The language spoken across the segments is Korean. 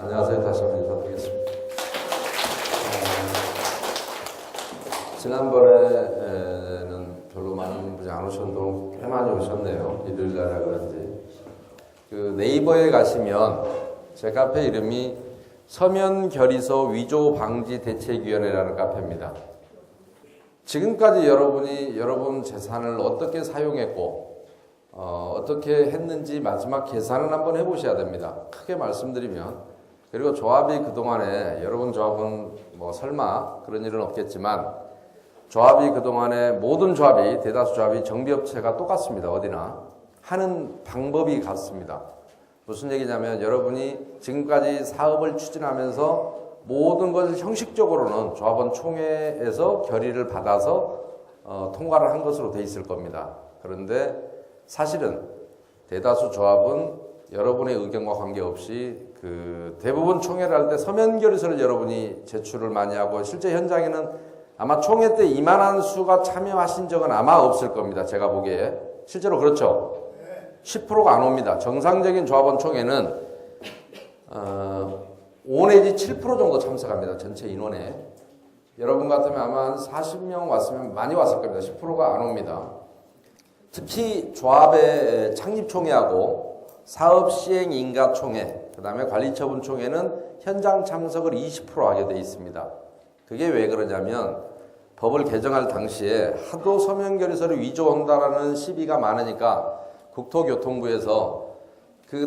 안녕하세요. 다시 한번 인사드리겠습니다. 지난번에는 별로 많은 분이 안 오셨는데 꽤 많이 오셨네요. 일요일날이라 그런지. 그 네이버에 가시면 제 카페 이름이 서면결의서 위조 방지 대책위원회라는 카페입니다. 지금까지 여러분이 여러분 재산을 어떻게 사용했고 어떻게 했는지 마지막 계산을 한번 해보셔야 됩니다. 크게 말씀드리면, 그리고 조합이 그동안에 여러분 조합은 뭐 설마 그런 일은 없겠지만 조합이 그동안에 모든 조합이 대다수 조합이 정비업체가 똑같습니다. 어디나 하는 방법이 같습니다. 무슨 얘기냐면 여러분이 지금까지 사업을 추진하면서 모든 것을 형식적으로는 조합원 총회에서 결의를 받아서 통과를 한 것으로 돼 있을 겁니다. 그런데 사실은 대다수 조합은 여러분의 의견과 관계없이 대부분 총회를 할 때 서면 결의서를 여러분이 제출을 많이 하고, 실제 현장에는 아마 총회 때 이만한 수가 참여하신 적은 아마 없을 겁니다. 제가 보기에. 실제로 그렇죠? 10%가 안 옵니다. 정상적인 조합원 총회는 5 내지 7% 정도 참석합니다. 전체 인원에. 여러분 같으면 아마 한 40명 왔으면 많이 왔을 겁니다. 10%가 안 옵니다. 특히 조합의 창립총회하고 사업시행인가총회, 그 다음에 관리처분총회는 현장 참석을 20% 하게 돼 있습니다. 그게 왜 그러냐면 법을 개정할 당시에 하도 서면결의서를 위조한다라는 시비가 많으니까 국토교통부에서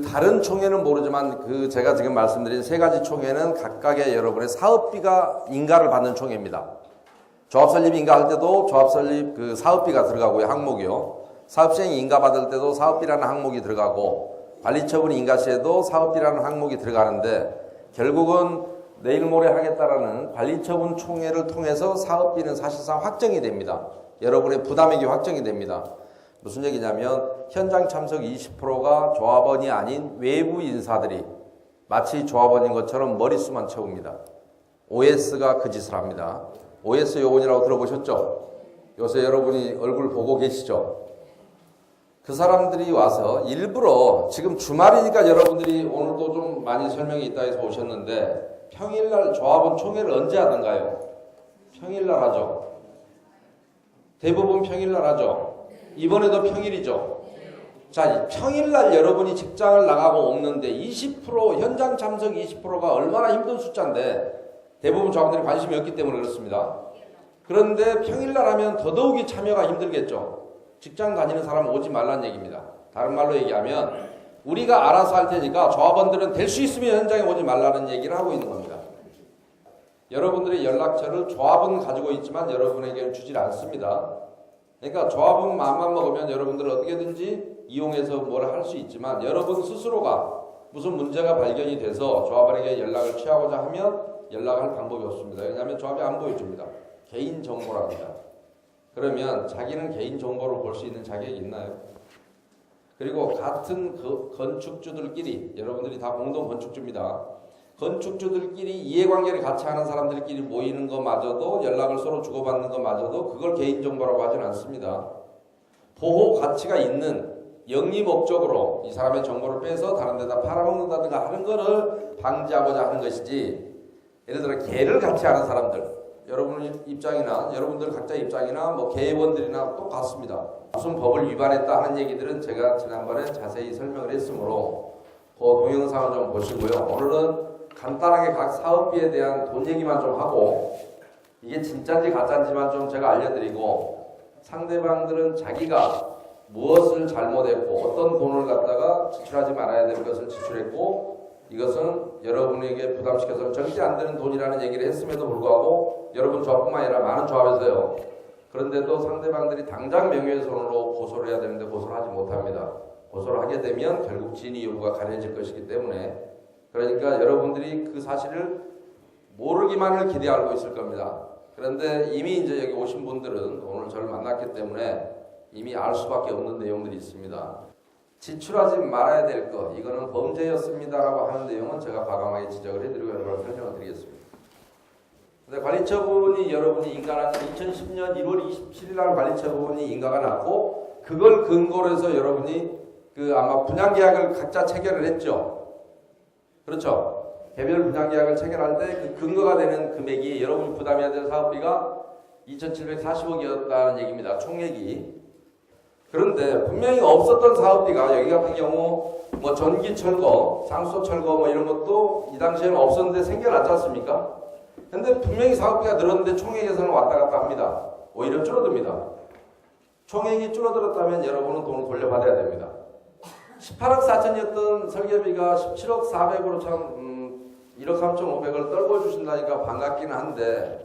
다른 총회는 모르지만 제가 지금 말씀드린 세 가지 총회는 각각의 여러분의 사업비가 인가를 받는 총회입니다. 조합 설립 인가할 때도 조합 설립 사업비가 들어가고요, 항목이요. 사업시행 인가 받을 때도 사업비라는 항목이 들어가고, 관리처분 인가 시에도 사업비라는 항목이 들어가는데, 결국은 내일 모레 하겠다라는 관리처분 총회를 통해서 사업비는 사실상 확정이 됩니다. 여러분의 부담액이 확정이 됩니다. 무슨 얘기냐면 현장 참석 20%가 조합원이 아닌 외부 인사들이 마치 조합원인 것처럼 머릿수만 채웁니다. OS가 그 짓을 합니다. OS 요원이라고 들어보셨죠? 요새 여러분이 얼굴 보고 계시죠? 그 사람들이 와서 일부러, 지금 주말이니까 여러분들이 오늘도 좀 많이 설명이 있다 해서 오셨는데, 평일날 조합원 총회를 언제 하던가요? 평일날 하죠. 대부분 평일날 하죠. 이번에도 평일이죠. 자, 평일날 여러분이 직장을 나가고 없는데 20%, 현장 참석 20%가 얼마나 힘든 숫자인데, 대부분 조합원들이 관심이 없기 때문에 그렇습니다. 그런데 평일날 하면 더더욱이 참여가 힘들겠죠. 직장 다니는 사람 오지 말라는 얘기입니다. 다른 말로 얘기하면 우리가 알아서 할 테니까 조합원들은 될 수 있으면 현장에 오지 말라는 얘기를 하고 있는 겁니다. 여러분들의 연락처를 조합은 가지고 있지만 여러분에게는 주질 않습니다. 그러니까 조합은 마음만 먹으면 여러분들은 어떻게든지 이용해서 뭘 할 수 있지만, 여러분 스스로가 무슨 문제가 발견이 돼서 조합원에게 연락을 취하고자 하면 연락할 방법이 없습니다. 왜냐하면 조합이 안 보여줍니다. 개인정보랍니다. 그러면 자기는 개인정보를 볼 수 있는 자격이 있나요? 그리고 같은 건축주들끼리, 여러분들이 다 공동 건축주입니다. 건축주들끼리 이해관계를 같이 하는 사람들끼리 모이는 것마저도, 연락을 서로 주고받는 것마저도 그걸 개인정보라고 하진 않습니다. 보호 가치가 있는 영리 목적으로 이 사람의 정보를 빼서 다른 데다 팔아먹는다든가 하는 거를 방지하고자 하는 것이지, 예를 들어 개를 같이 하는 사람들, 여러분 입장이나 여러분들 각자 입장이나 뭐 개원들이나 똑같습니다. 무슨 법을 위반했다 하는 얘기들은 제가 지난번에 자세히 설명을 했으므로 그 동영상을 좀 보시고요. 오늘은 간단하게 각 사업비에 대한 돈 얘기만 좀 하고, 이게 진짜인지 가짜인지만 좀 제가 알려드리고, 상대방들은 자기가 무엇을 잘못했고 어떤 돈을 갖다가 지출하지 말아야 될 것을 지출했고, 이것은 여러분에게 부담시켜서 절대 안 되는 돈이라는 얘기를 했음에도 불구하고 여러분 조합뿐만 아니라 많은 조합에서요. 그런데도 상대방들이 당장 명예훼손으로 고소를 해야 되는데 고소를 하지 못합니다. 고소를 하게 되면 결국 진위 여부가 가려질 것이기 때문에, 그러니까 여러분들이 그 사실을 모르기만을 기대 알고 있을 겁니다. 그런데 이미 이제 여기 오신 분들은 오늘 저를 만났기 때문에 이미 알 수밖에 없는 내용들이 있습니다. 지출하지 말아야 될 것, 이거는 범죄였습니다라고 하는 내용은 제가 과감하게 지적을 해드리고 여러분께 설명을 드리겠습니다. 근데 관리처분이 여러분이 인가한 2010년 1월 27일 날 관리처분이 인가가 났고, 그걸 근거로 해서 여러분이 아마 분양계약을 각자 체결을 했죠. 그렇죠? 개별 분양계약을 체결할 때 그 근거가 되는 금액이 여러분이 부담해야 될 사업비가 2,740억이었다는 얘기입니다. 총액이. 그런데 분명히 없었던 사업비가 여기 같은 경우 뭐 전기 철거, 상수 철거 뭐 이런 것도 이 당시에는 없었는데 생겨났지 않습니까? 근데 분명히 사업비가 늘었는데 총액에서는 왔다 갔다 합니다. 오히려 줄어듭니다. 총액이 줄어들었다면 여러분은 돈을 돌려받아야 됩니다. 18억 4천이었던 설계비가 17억 4백으로 참 1억 3,500을 떨궈 주신다니까 반갑기는 한데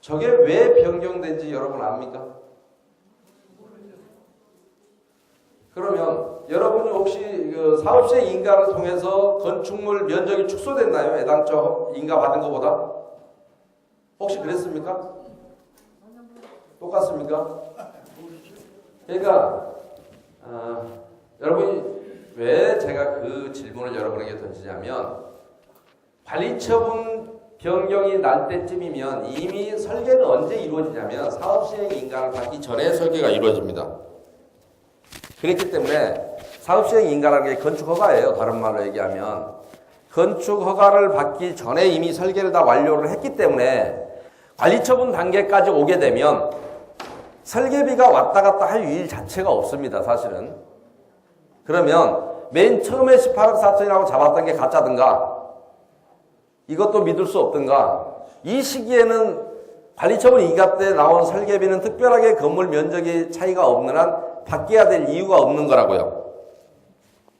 저게 왜 변경된지 여러분 압니까? 그러면 여러분이 혹시 그 사업시행 인가를 통해서 건축물 면적이 축소됐나요? 애당초 인가 받은 것보다? 혹시 그랬습니까? 똑같습니까? 그러니까 여러분이 왜 제가 그 질문을 여러분에게 던지냐면 관리처분 변경이 날 때쯤이면 이미 설계는 언제 이루어지냐면 사업시행 인가를 받기 전에 설계가 이루어집니다. 그렇기 때문에 사업시행 인가라는 게 건축허가예요. 다른 말로 얘기하면 건축허가를 받기 전에 이미 설계를 다 완료를 했기 때문에 관리처분 단계까지 오게 되면 설계비가 왔다 갔다 할 일 자체가 없습니다. 사실은. 그러면 맨 처음에 18억 4천이라고 잡았던 게 가짜든가 이것도 믿을 수 없든가 이 시기에는 관리처분 인가 때 나온 설계비는 특별하게 건물 면적이 차이가 없는 한 바뀌어야 될 이유가 없는 거라고요.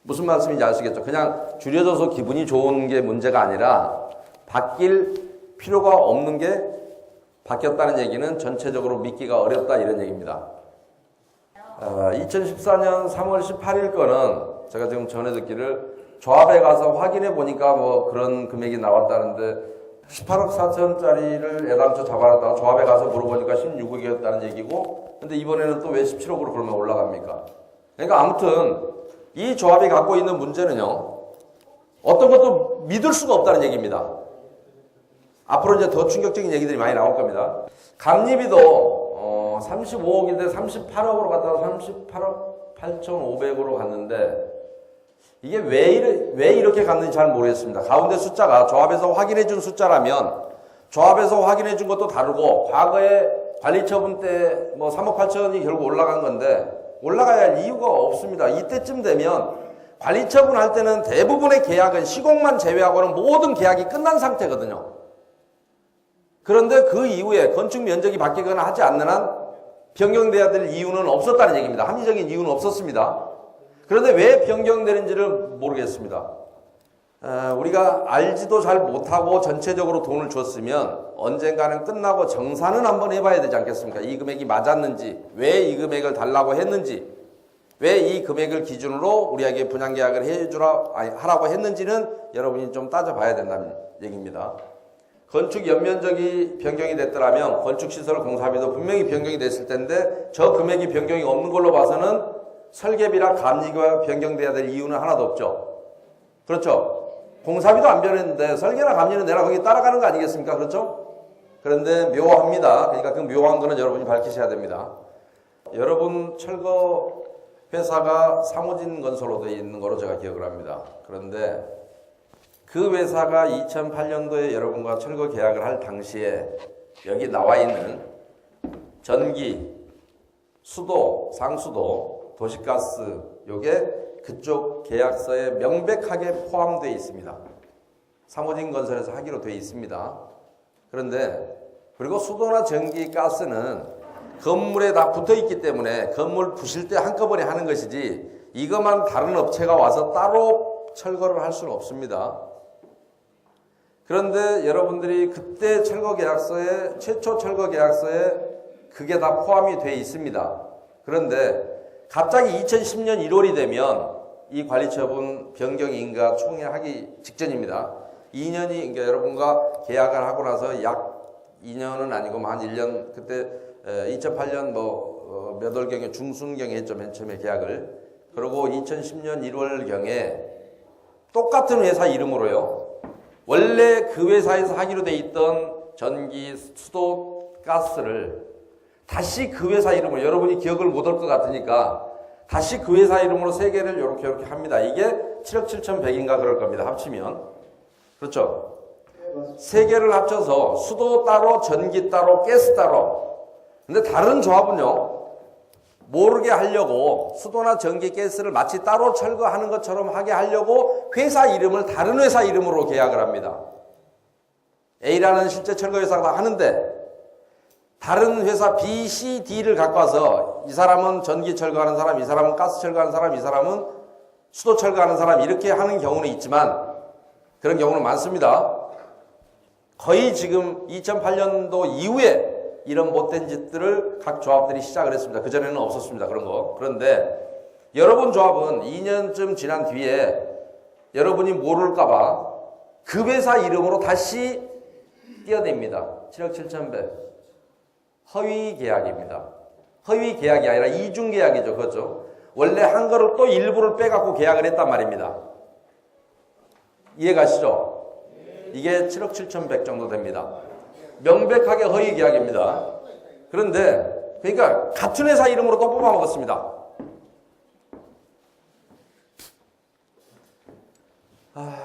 무슨 말씀인지 아시겠죠? 그냥 줄여져서 기분이 좋은 게 문제가 아니라 바뀔 필요가 없는 게 바뀌었다는 얘기는 전체적으로 믿기가 어렵다 이런 얘기입니다. 2014년 3월 18일 거는 제가 지금 전해 듣기를 조합에 가서 확인해 보니까 뭐 그런 금액이 나왔다는데 18억 4천짜리를 애당초 잡아놨다가 조합에 가서 물어보니까 16억이었다는 얘기고 근데 이번에는 또 왜 17억으로 그러면 올라갑니까? 그러니까 아무튼 이 조합이 갖고 있는 문제는요. 어떤 것도 믿을 수가 없다는 얘기입니다. 앞으로 이제 더 충격적인 얘기들이 많이 나올 겁니다. 감리비도 35억인데 38억으로 갔다가 38억 8,500으로 갔는데 이게 왜 이렇게 갔는지 잘 모르겠습니다. 가운데 숫자가 조합에서 확인해 준 숫자라면 조합에서 확인해 준 것도 다르고 과거에 관리처분 때 뭐 3억 8천이 결국 올라간 건데 올라가야 할 이유가 없습니다. 이때쯤 되면 관리처분 할 때는 대부분의 계약은 시공만 제외하고는 모든 계약이 끝난 상태거든요. 그런데 그 이후에 건축 면적이 바뀌거나 하지 않는 한 변경돼야 될 이유는 없었다는 얘기입니다. 합리적인 이유는 없었습니다. 그런데 왜 변경되는지를 모르겠습니다. 우리가 알지도 잘 못하고 전체적으로 돈을 줬으면 언젠가는 끝나고 정산은 한번 해봐야 되지 않겠습니까? 이 금액이 맞았는지, 왜 이 금액을 달라고 했는지, 왜 이 금액을 기준으로 우리에게 분양계약을 하라고 했는지는 여러분이 좀 따져봐야 된다는 얘기입니다. 건축 연면적이 변경이 됐더라면 건축시설 공사비도 분명히 변경이 됐을 텐데 저 금액이 변경이 없는 걸로 봐서는 설계비랑 감리비가 변경돼야 될 이유는 하나도 없죠. 그렇죠? 공사비도 안 변했는데 설계나 감리는 내가 거기 따라가는 거 아니겠습니까? 그렇죠? 그런데 묘합니다. 그러니까 그 묘한 거는 여러분이 밝히셔야 됩니다. 여러분 철거 회사가 상호진 건설로 되어 있는 거로 제가 기억을 합니다. 그런데 그 회사가 2008년도에 여러분과 철거 계약을 할 당시에 여기 나와 있는 전기, 수도, 상수도, 도시가스 요게 그쪽 계약서에 명백하게 포함되어 있습니다. 상호진 건설에서 하기로 되어 있습니다. 그런데 그리고 수도나 전기, 가스는 건물에 다 붙어 있기 때문에 건물 부실 때 한꺼번에 하는 것이지 이것만 다른 업체가 와서 따로 철거를 할 수는 없습니다. 그런데 여러분들이 그때 철거 계약서에 최초 철거 계약서에 그게 다 포함이 되어 있습니다. 그런데 갑자기 2010년 1월이 되면 이 관리처분 변경인가 총회하기 직전입니다. 2년이 그러니까 여러분과 계약을 하고 나서 약 2년은 아니고 한 1년 그때 2008년 몇 월경에 중순경에 했죠. 맨 처음에 계약을. 그리고 2010년 1월경에 똑같은 회사 이름으로요. 원래 그 회사에서 하기로 돼 있던 전기, 수도, 가스를 다시 그 회사 이름으로 여러분이 기억을 못할 것 같으니까 다시 그 회사 이름으로 세 개를 이렇게 합니다. 이게 7억 7,100인가 그럴 겁니다. 합치면. 그렇죠? 세 개를 합쳐서 수도 따로, 전기 따로, 가스 따로. 근데 다른 조합은요, 모르게 하려고 수도나 전기, 가스를 마치 따로 철거하는 것처럼 하게 하려고 회사 이름을 다른 회사 이름으로 계약을 합니다. A라는 실제 철거 회사가 하는데 다른 회사 B, C, D를 갖고 와서 이 사람은 전기 철거하는 사람, 이 사람은 가스 철거하는 사람, 이 사람은 수도 철거하는 사람 이렇게 하는 경우는 있지만 그런 경우는 많습니다. 거의 지금 2008년도 이후에 이런 못된 짓들을 각 조합들이 시작을 했습니다. 그전에는 없었습니다. 그런 거. 그런데 여러분 조합은 2년쯤 지난 뒤에 여러분이 모를까봐 그 회사 이름으로 다시 띄어냅니다. 7억 7천100. 허위 계약입니다. 허위 계약이 아니라 이중 계약이죠. 그렇죠? 원래 한 거를 또 일부를 빼갖고 계약을 했단 말입니다. 이해가시죠? 이게 7억 7천100 정도 됩니다. 명백하게 허위 계약입니다. 그런데 그러니까 같은 회사 이름으로 또 뽑아먹었습니다.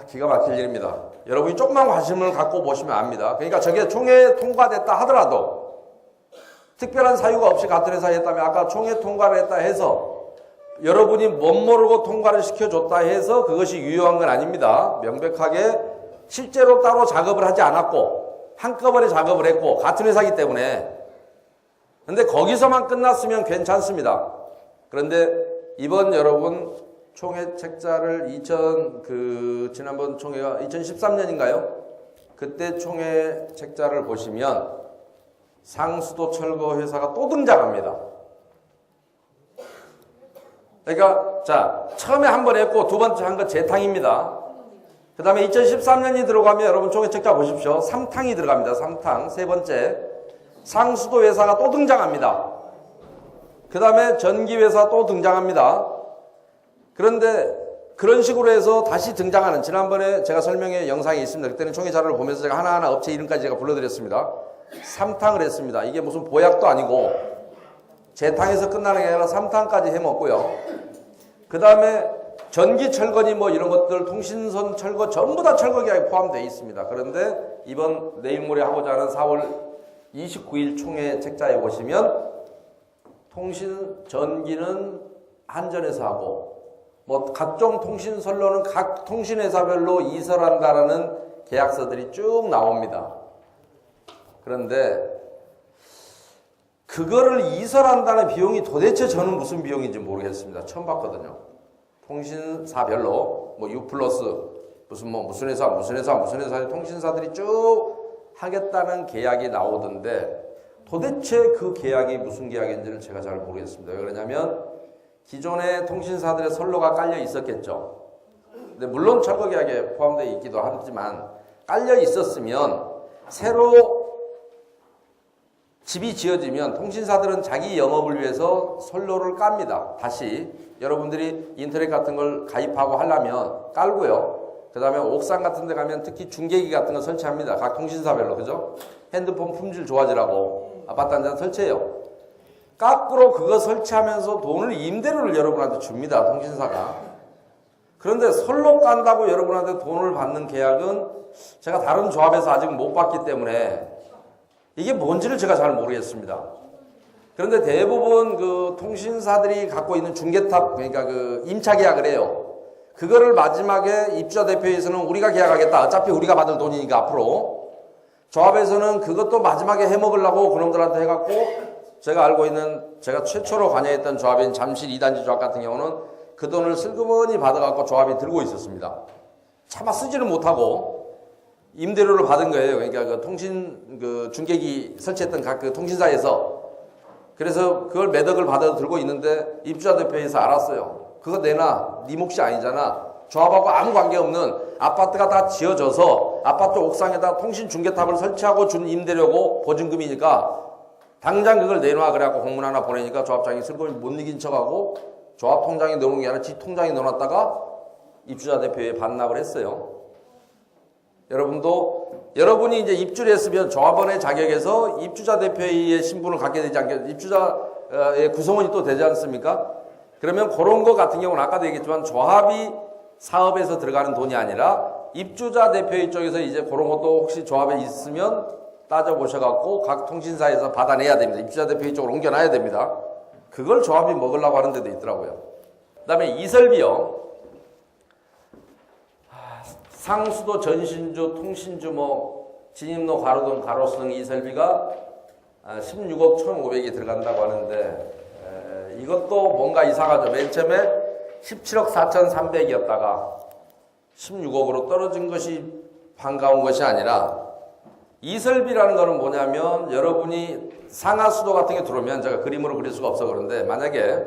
기가 막힐 일입니다. 여러분이 조금만 관심을 갖고 보시면 압니다. 그러니까 저게 총회 통과됐다 하더라도 특별한 사유가 없이 같은 회사에 했다면 아까 총회 통과를 했다 해서 여러분이 못 모르고 통과를 시켜줬다 해서 그것이 유효한 건 아닙니다. 명백하게 실제로 따로 작업을 하지 않았고 한꺼번에 작업을 했고 같은 회사이기 때문에. 그런데 거기서만 끝났으면 괜찮습니다. 그런데 이번 여러분 총회 책자를 지난번 총회가 2013년인가요? 그때 총회 책자를 보시면 상수도 철거 회사가 또 등장합니다. 그러니까 자, 처음에 한 번 했고 두 번째 한 건 재탕입니다. 그 다음에 2013년이 들어가면 여러분 총회 책자 보십시오. 3탕이 들어갑니다. 3탕. 세 번째. 상수도 회사가 또 등장합니다. 그 다음에 전기회사 또 등장합니다. 그런데 그런 식으로 해서 다시 등장하는 지난번에 제가 설명의 영상이 있습니다. 그때는 총회 자료를 보면서 제가 하나하나 업체 이름까지 제가 불러드렸습니다. 3탕을 했습니다. 이게 무슨 보약도 아니고 재탕에서 끝나는 게 아니라 3탕까지 해먹고요. 그 다음에 전기 철거니 뭐 이런 것들 통신선 철거 전부 다 철거 계약에 포함되어 있습니다. 그런데 이번 내일 모레 하고자 하는 4월 29일 총회 책자에 보시면 전기는 한전에서 하고 뭐 각종 통신선로는 각 통신회사별로 이설한다라는 계약서들이 쭉 나옵니다. 그런데 그거를 이설한다는 비용이 도대체 저는 무슨 비용인지 모르겠습니다. 처음 봤거든요. 통신사별로 뭐 U+ 무슨 회사의 통신사들이 쭉 하겠다는 계약이 나오던데 도대체 그 계약이 무슨 계약인지를 제가 잘 모르겠습니다. 왜 그러냐면 기존의 통신사들의 선로가 깔려 있었겠죠. 근데 물론 철거 계약에 포함되어 있기도 하지만 깔려 있었으면 새로 집이 지어지면 통신사들은 자기 영업을 위해서 선로를 깝니다. 다시 여러분들이 인터넷 같은 걸 가입하고 하려면 깔고요. 그 다음에 옥상 같은 데 가면 특히 중계기 같은 거 설치합니다. 각 통신사별로. 그죠? 핸드폰 품질 좋아지라고 아파트 한 잔 설치해요. 거꾸로 그거 설치하면서 돈을 임대료를 여러분한테 줍니다. 통신사가. 그런데 선로 깐다고 여러분한테 돈을 받는 계약은 제가 다른 조합에서 아직 못 봤기 때문에 이게 뭔지를 제가 잘 모르겠습니다. 그런데 대부분 그 통신사들이 갖고 있는 중개탑, 그러니까 그 임차 계약을 해요. 그거를 마지막에 입주자 대표에서는 우리가 계약하겠다. 어차피 우리가 받을 돈이니까 앞으로. 조합에서는 그것도 마지막에 해먹으려고 그놈들한테 해갖고 제가 알고 있는 제가 최초로 관여했던 조합인 잠실 2단지 조합 같은 경우는 그 돈을 슬그머니 받아갖고 조합이 들고 있었습니다. 차마 쓰지를 못하고 임대료를 받은 거예요. 그러니까 그 중계기 설치했던 각 그 통신사에서. 그래서 그걸 매덕을 받아 들고 있는데 입주자 대표에서 알았어요. 그거 내놔. 네 몫이 아니잖아. 조합하고 아무 관계없는 아파트가 다 지어져서 아파트 옥상에다 통신 중계탑을 설치하고 준 임대료고 보증금이니까 당장 그걸 내놔. 그래갖고 공문 하나 보내니까 조합장이 슬그머니 못 이긴 척하고 조합 통장에 넣는 게 아니라 지 통장에 넣어놨다가 입주자 대표에 반납을 했어요. 여러분이 이제 입주를 했으면 조합원의 자격에서 입주자 대표의 신분을 갖게 되지 않겠습니까? 입주자의 구성원이 또 되지 않습니까? 그러면 그런 거 같은 경우는 아까도 얘기했지만 조합이 사업에서 들어가는 돈이 아니라 입주자 대표의 쪽에서 이제 그런 것도 혹시 조합에 있으면 따져보셔갖고 각 통신사에서 받아내야 됩니다. 입주자 대표의 쪽으로 옮겨놔야 됩니다. 그걸 조합이 먹으려고 하는 데도 있더라고요. 그 다음에 이설비요. 상수도, 전신주, 통신주, 진입로, 가로등, 가로수등 이설비가 16억 1,500이 들어간다고 하는데 이것도 뭔가 이상하죠. 맨 처음에 17억 4,300이었다가 16억으로 떨어진 것이 반가운 것이 아니라 이설비라는 거는 뭐냐면 여러분이 상하수도 같은 게 들어오면 제가 그림으로 그릴 수가 없어 그런데 만약에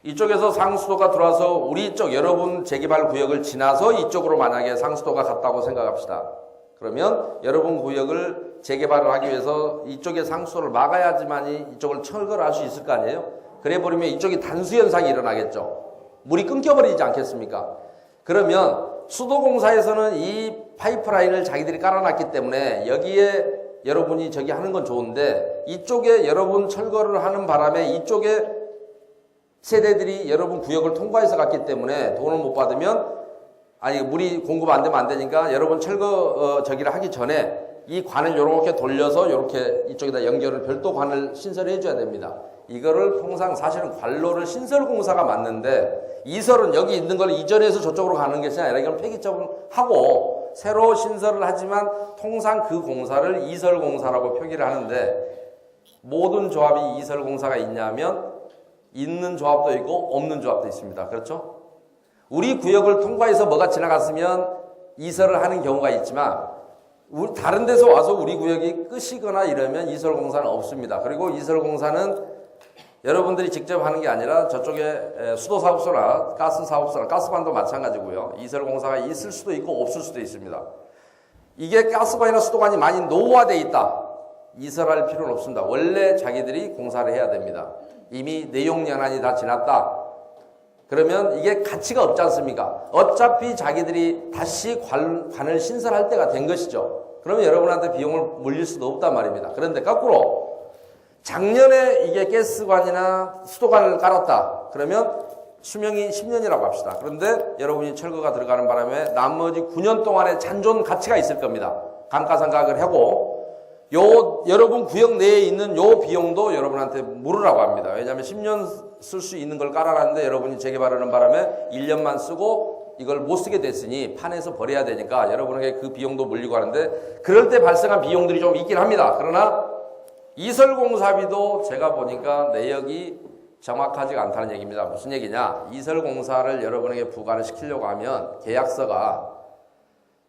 이쪽에서 상수도가 들어와서 우리 쪽 여러분 재개발 구역을 지나서 이쪽으로 만약에 상수도가 갔다고 생각합시다. 그러면 여러분 구역을 재개발을 하기 위해서 이쪽에 상수도를 막아야지만이 이쪽을 철거를 할 수 있을 거 아니에요? 그래 버리면 이쪽이 단수 현상이 일어나겠죠. 물이 끊겨버리지 않겠습니까? 그러면 수도공사에서는 이 파이프라인을 자기들이 깔아놨기 때문에 여기에 여러분이 저기 하는 건 좋은데 이쪽에 여러분 철거를 하는 바람에 이쪽에 세대들이 여러분 구역을 통과해서 갔기 때문에 돈을 못 받으면 물이 공급 안 되면 안 되니까 여러분 철거 저기를 하기 전에 이 관을 요렇게 돌려서 요렇게 이쪽에다 연결을 별도 관을 신설해 줘야 됩니다. 이거를 통상 사실은 관로를 신설공사가 맞는데 이설은 여기 있는 걸 이전해서 저쪽으로 가는 것이 아니라 이건 폐기처분 하고 새로 신설을 하지만 통상 그 공사를 이설공사라고 표기를 하는데 모든 조합이 이설공사가 있냐면 있는 조합도 있고 없는 조합도 있습니다. 그렇죠? 우리 구역을 통과해서 뭐가 지나갔으면 이설을 하는 경우가 있지만 다른 데서 와서 우리 구역이 끝이거나 이러면 이설공사는 없습니다. 그리고 이설공사는 여러분들이 직접 하는 게 아니라 저쪽에 수도사업소나 가스사업소나 가스관도 마찬가지고요. 이설공사가 있을 수도 있고 없을 수도 있습니다. 이게 가스관이나 수도관이 많이 노후화되어 있다. 이설할 필요는 없습니다. 원래 자기들이 공사를 해야 됩니다. 이미 내용연한이 다 지났다. 그러면 이게 가치가 없지 않습니까? 어차피 자기들이 다시 관을 신설할 때가 된 것이죠. 그러면 여러분한테 비용을 물릴 수도 없단 말입니다. 그런데 거꾸로 작년에 이게 가스관이나 수도관을 깔았다. 그러면 수명이 10년이라고 합시다. 그런데 여러분이 철거가 들어가는 바람에 나머지 9년 동안의 잔존 가치가 있을 겁니다. 감가상각을 하고 여러분 구역 내에 있는 요 비용도 여러분한테 물으라고 합니다. 왜냐하면 10년 쓸 수 있는 걸 깔아놨는데 여러분이 재개발하는 바람에 1년만 쓰고 이걸 못 쓰게 됐으니 판에서 버려야 되니까 여러분에게 그 비용도 물리고 하는데 그럴 때 발생한 비용들이 좀 있긴 합니다. 그러나 이설공사비도 제가 보니까 내역이 정확하지가 않다는 얘기입니다. 무슨 얘기냐? 이설공사를 여러분에게 부과를 시키려고 하면 계약서가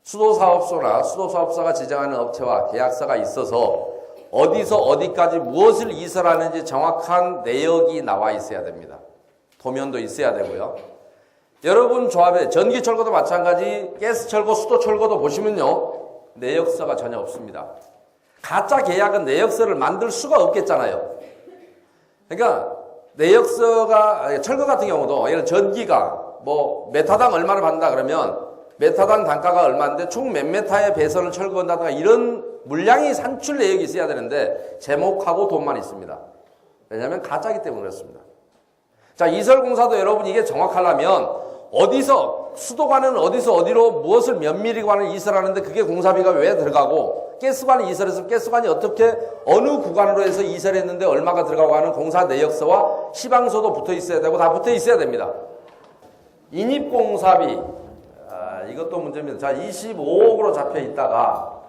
수도사업소가 지정하는 업체와 계약서가 있어서 어디서 어디까지 무엇을 이설하는지 정확한 내역이 나와 있어야 됩니다. 도면도 있어야 되고요. 여러분 조합에 전기철거도 마찬가지, 가스철거, 수도철거도 보시면요. 내역서가 전혀 없습니다. 가짜 계약은 내역서를 만들 수가 없겠잖아요. 그러니까 내역서가 철거 같은 경우도 예를 전기가 메타당 얼마를 받는다 그러면 메타당 단가가 얼마인데 총 몇 메타의 배선을 철거한다든가 이런 물량이 산출 내역이 있어야 되는데 제목하고 돈만 있습니다. 왜냐하면 가짜이기 때문에 그렇습니다. 자, 이설공사도 여러분 이게 정확하려면 어디서 수도관은 어디서 어디로 무엇을 몇 미리관을 이설하는데 그게 공사비가 왜 들어가고 가스관이 이설해서 가스관이 어떻게 어느 구간으로 해서 이설했는데 얼마가 들어가고 하는 공사 내역서와 시방서도 붙어 있어야 되고 다 붙어 있어야 됩니다. 인입공사비 이것도 문제입니다. 자, 25억으로 잡혀 있다가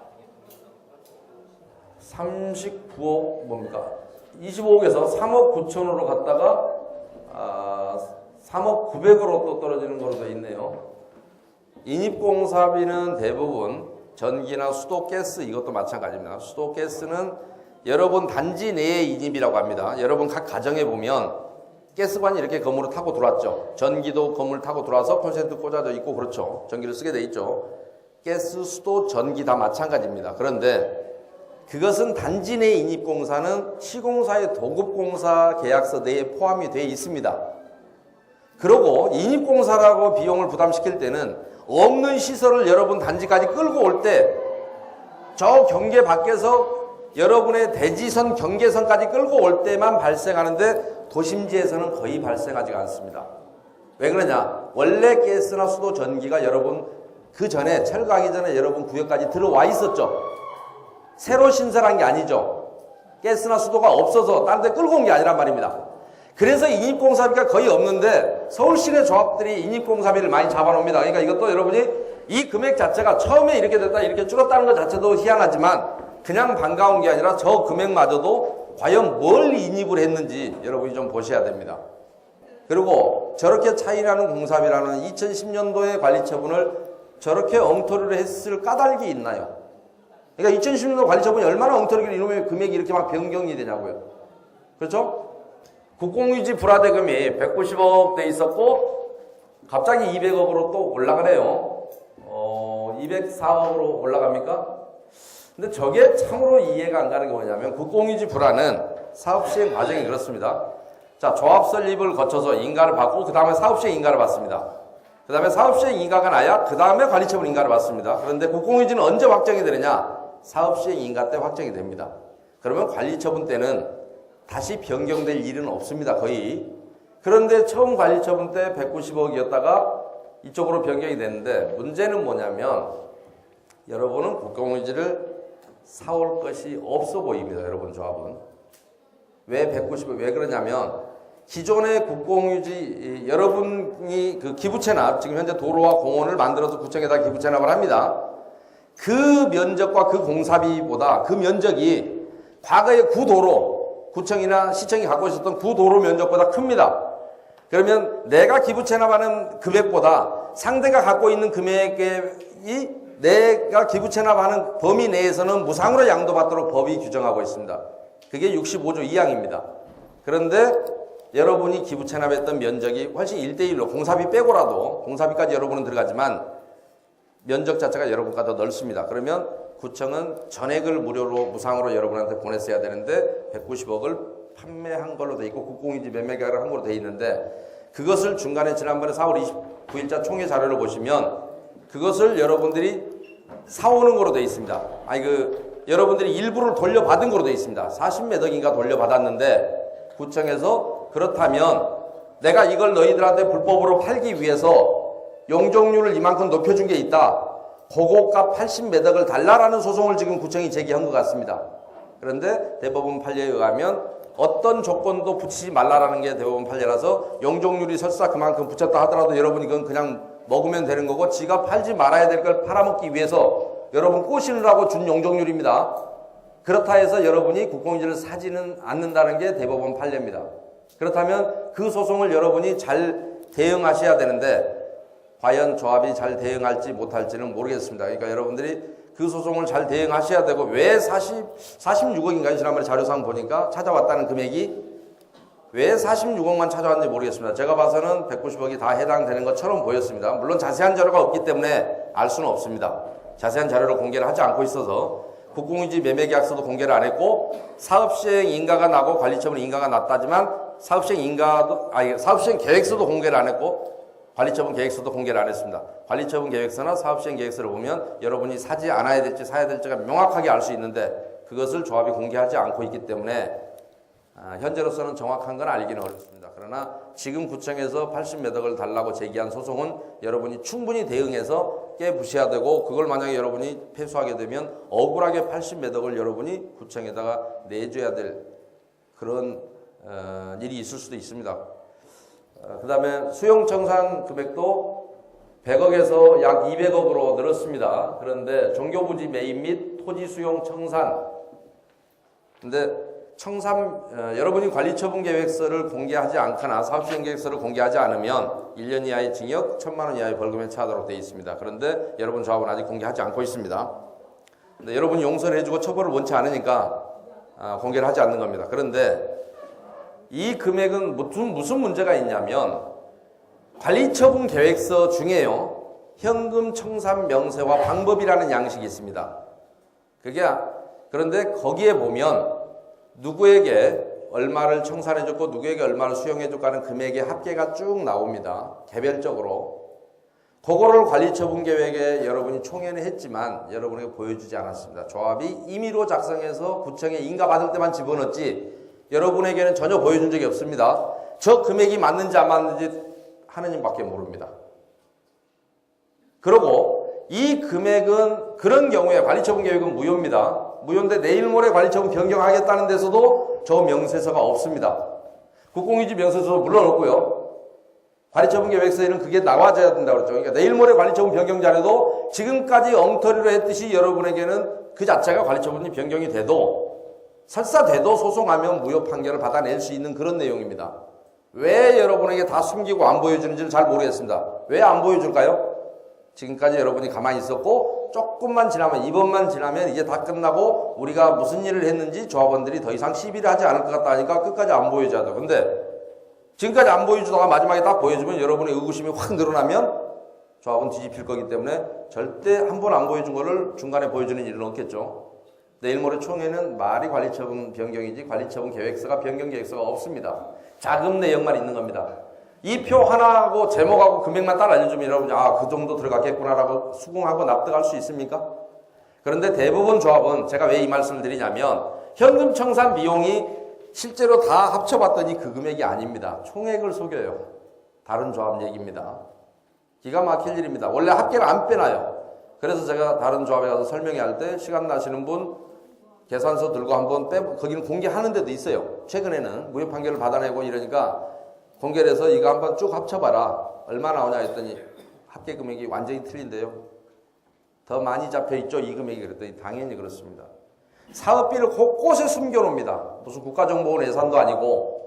39억 뭡니까? 25억에서 3억 9천으로 갔다가 3억 9백으로 또 떨어지는 걸로 돼 있네요. 인입공사비는 대부분 전기나 수도, 가스 이것도 마찬가지입니다. 수도, 가스는 여러분 단지 내의 인입이라고 합니다. 여러분 각 가정에 보면 가스관이 이렇게 건물을 타고 들어왔죠. 전기도 건물 타고 들어와서 콘센트 꽂아져 있고 그렇죠. 전기를 쓰게 돼 있죠. 가스, 수도, 전기 다 마찬가지입니다. 그런데 그것은 단지 내 인입공사는 시공사의 도급공사 계약서 내에 포함이 되어 있습니다. 그리고 인입공사라고 비용을 부담시킬 때는 없는 시설을 여러분 단지까지 끌고 올 때 저 경계 밖에서 여러분의 대지선 경계선까지 끌고 올 때만 발생하는데 도심지에서는 거의 발생하지 않습니다. 왜 그러냐? 원래 가스나 수도, 전기가 여러분 그 전에 철거하기 전에 여러분 구역까지 들어와 있었죠. 새로 신설한 게 아니죠. 가스나 수도가 없어서 다른 데 끌고 온 게 아니란 말입니다. 그래서 인입공사비가 거의 없는데 서울시내 조합들이 인입공사비를 많이 잡아놓습니다. 그러니까 이것도 여러분이 이 금액 자체가 처음에 이렇게 됐다 이렇게 줄었다는 것 자체도 희한하지만 그냥 반가운 게 아니라 저 금액마저도 과연 뭘 인입을 했는지 여러분이 좀 보셔야 됩니다. 그리고 저렇게 차이나는 공사비라는 2010년도의 관리처분을 저렇게 엉터리로 했을 까닭이 있나요? 그러니까 2010년도 관리처분이 얼마나 엉터리길래 이놈의 금액이 이렇게 막 변경이 되냐고요. 그렇죠? 국공유지 불화대금이 190억 돼 있었고 갑자기 200억으로 또 올라가네요. 204억으로 올라갑니까? 근데 저게 참으로 이해가 안 가는 게 뭐냐면 국공유지 불화는 사업 시행 과정이 그렇습니다. 자, 조합 설립을 거쳐서 인가를 받고 그 다음에 사업 시행 인가를 받습니다. 그 다음에 사업 시행 인가가 나야 그 다음에 관리처분 인가를 받습니다. 그런데 국공유지는 언제 확정이 되느냐? 사업 시행 인가 때 확정이 됩니다. 그러면 관리처분 때는 다시 변경될 일은 없습니다. 거의. 그런데 처음 관리처분 때 190억이었다가 이쪽으로 변경이 됐는데 문제는 뭐냐면 여러분은 국공유지를 사올 것이 없어 보입니다. 여러분 조합은. 왜 190억? 왜 그러냐면 기존의 국공유지 여러분이 그 기부채납 지금 현재 도로와 공원을 만들어서 구청에다 기부채납을 합니다. 그 면적과 그 공사비보다 그 면적이 과거의 구도로 구청이나 시청이 갖고 있었던 구도로 면적보다 큽니다. 그러면 내가 기부채납하는 금액보다 상대가 갖고 있는 금액이 내가 기부채납하는 범위 내에서는 무상으로 양도받도록 법이 규정하고 있습니다. 그게 65조 2항입니다. 그런데 여러분이 기부채납했던 면적이 훨씬 1대1로 공사비 빼고라도 공사비까지 여러분은 들어가지만 면적 자체가 여러분보다 더 넓습니다. 그러면 구청은 전액을 무료로 무상으로 여러분한테 보냈어야 되는데 190억을 판매한 걸로 돼 있고 국공유지 매매 계약을 한 걸로 돼 있는데 그것을 중간에 지난번에 4월 29일자 총회 자료를 보시면 그것을 여러분들이 사오는 거로 돼 있습니다. 여러분들이 일부를 돌려받은 거로 돼 있습니다. 40몇 억인가 돌려받았는데 구청에서 그렇다면 내가 이걸 너희들한테 불법으로 팔기 위해서 용적률을 이만큼 높여준 게 있다. 고고가 80몇 억을 달라라는 소송을 지금 구청이 제기한 것 같습니다. 그런데 대법원 판례에 의하면 어떤 조건도 붙이지 말라라는 게 대법원 판례라서 용적률이 설사 그만큼 붙였다 하더라도 여러분 이건 그냥 먹으면 되는 거고 지가 팔지 말아야 될 걸 팔아먹기 위해서 여러분 꼬시느라고 준 용적률입니다. 그렇다 해서 여러분이 국공유지를 사지는 않는다는 게 대법원 판례입니다. 그렇다면 그 소송을 여러분이 잘 대응하셔야 되는데 과연 조합이 잘 대응할지 못할지는 모르겠습니다. 그러니까 여러분들이 그 소송을 잘 대응하셔야 되고 왜 46억인가요? 지난번에 자료상 보니까 찾아왔다는 금액이 왜 46억만 찾아왔는지 모르겠습니다. 제가 봐서는 190억이 다 해당되는 것처럼 보였습니다. 물론 자세한 자료가 없기 때문에 알 수는 없습니다. 자세한 자료를 공개를 하지 않고 있어서 국공유지 매매계약서도 공개를 안 했고 사업시행 인가가 나고 관리처분 인가가 났다지만 사업시행 계획서도 공개를 안 했고 관리처분 계획서도 공개를 안 했습니다. 관리처분 계획서나 사업시행 계획서를 보면 여러분이 사지 않아야 될지 사야 될지가 명확하게 알 수 있는데 그것을 조합이 공개하지 않고 있기 때문에 현재로서는 정확한 건 알기는 어렵습니다. 그러나 지금 구청에서 80몇 억을 달라고 제기한 소송은 여러분이 충분히 대응해서 깨부셔야 되고 그걸 만약에 여러분이 패소하게 되면 억울하게 80몇 억을 여러분이 구청에다가 내줘야 될 그런 일이 있을 수도 있습니다. 그 다음에 수용청산 금액도 100억에서 약 200억으로 늘었습니다. 그런데 종교부지 매입 및 토지 수용 청산. 근데 여러분이 관리처분 계획서를 공개하지 않거나 사업시행 계획서를 공개하지 않으면 1년 이하의 징역, 1,000만 원 이하의 벌금에 처하도록 되어 있습니다. 그런데 여러분 조합은 아직 공개하지 않고 있습니다. 근데 여러분이 용서를 해주고 처벌을 원치 않으니까 공개를 하지 않는 겁니다. 그런데 이 금액은 무슨 문제가 있냐면 관리처분 계획서 중에요. 현금 청산 명세와 방법이라는 양식이 있습니다. 그런데 거기에 보면 누구에게 얼마를 청산해줬고 누구에게 얼마를 수용해줬고 하는 금액의 합계가 쭉 나옵니다. 개별적으로. 그거를 관리처분 계획에 여러분이 총회는 했지만 여러분에게 보여주지 않았습니다. 조합이 임의로 작성해서 구청에 인가받을 때만 집어넣었지 여러분에게는 전혀 보여준 적이 없습니다. 저 금액이 맞는지 안 맞는지 하느님밖에 모릅니다. 그리고 이 금액은 그런 경우에 관리처분 계획은 무효입니다. 무효인데 내일 모레 관리처분 변경하겠다는 데서도 저 명세서가 없습니다. 국공유지 명세서도 물론 없고요. 관리처분 계획서에는 그게 나와줘야 된다고 그랬죠. 그러니까 내일 모레 관리처분 변경 자료도 지금까지 엉터리로 했듯이 여러분에게는 그 자체가 관리처분이 변경이 돼도 설사 돼도 소송하면 무효 판결을 받아낼 수 있는 그런 내용입니다. 왜 여러분에게 다 숨기고 안 보여주는지는 잘 모르겠습니다. 왜 안 보여줄까요? 지금까지 여러분이 가만히 있었고 조금만 지나면 이번만 지나면 이제 다 끝나고 우리가 무슨 일을 했는지 조합원들이 더 이상 시비를 하지 않을 것 같다 하니까 끝까지 안 보여줘야 돼. 근데 지금까지 안 보여주다가 마지막에 딱 보여주면 여러분의 의구심이 확 늘어나면 조합은 뒤집힐 거기 때문에 절대 한 번 안 보여준 거를 중간에 보여주는 일은 없겠죠. 내일 모레 총회는 말이 관리처분 변경이지 관리처분 계획서가 변경 계획서가 없습니다. 자금 내역만 있는 겁니다. 이 표 하나하고 제목하고 금액만 딱 알려주면 여러분이 그 정도 들어갔겠구나라고 수긍하고 납득할 수 있습니까? 그런데 대부분 조합은 제가 왜 이 말씀을 드리냐면 현금 청산 비용이 실제로 다 합쳐봤더니 그 금액이 아닙니다. 총액을 속여요. 다른 조합 얘기입니다. 기가 막힐 일입니다. 원래 합계를 안 빼놔요. 그래서 제가 다른 조합에 가서 설명할 때 시간 나시는 분 계산서 들고 한번 거기는 공개하는 데도 있어요. 최근에는 무효 판결을 받아내고 이러니까 공개를 해서 이거 한번 쭉 합쳐봐라. 얼마 나오냐 했더니 합계 금액이 완전히 틀린데요. 더 많이 잡혀있죠. 이 금액이 그랬더니 당연히 그렇습니다. 사업비를 곳곳에 숨겨놓습니다. 무슨 국가정보원 예산도 아니고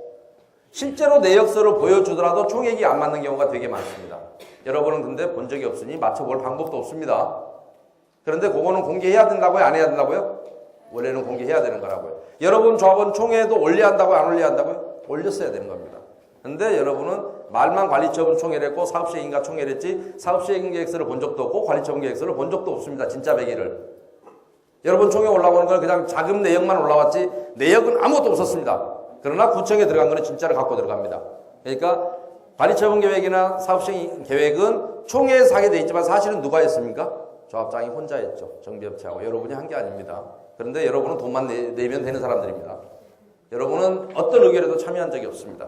실제로 내역서를 보여주더라도 총액이 안 맞는 경우가 되게 많습니다. 여러분은 근데 본 적이 없으니 맞춰볼 방법도 없습니다. 그런데 그거는 공개해야 된다고요? 안 해야 된다고요? 원래는 공개해야 되는 거라고요. 여러분 조합원 총회도 올려야 한다고요? 안 올려야 한다고요? 올렸어야 되는 겁니다. 근데 여러분은 말만 관리처분 총회를 했고 사업시행인가 총회를 했지 사업시행 계획서를 본 적도 없고 관리처분 계획서를 본 적도 없습니다. 진짜 배기를. 여러분 총회 올라오는 건 그냥 자금 내역만 올라왔지 내역은 아무것도 없었습니다. 그러나 구청에 들어간 거는 진짜를 갖고 들어갑니다. 그러니까 관리처분 계획이나 사업시행 계획은 총회에서 하게 돼 있지만 사실은 누가 했습니까? 조합장이 혼자 했죠. 정비업체하고. 여러분이 한 게 아닙니다. 그런데 여러분은 돈만 내면 되는 사람들입니다. 여러분은 어떤 의결에도 참여한 적이 없습니다.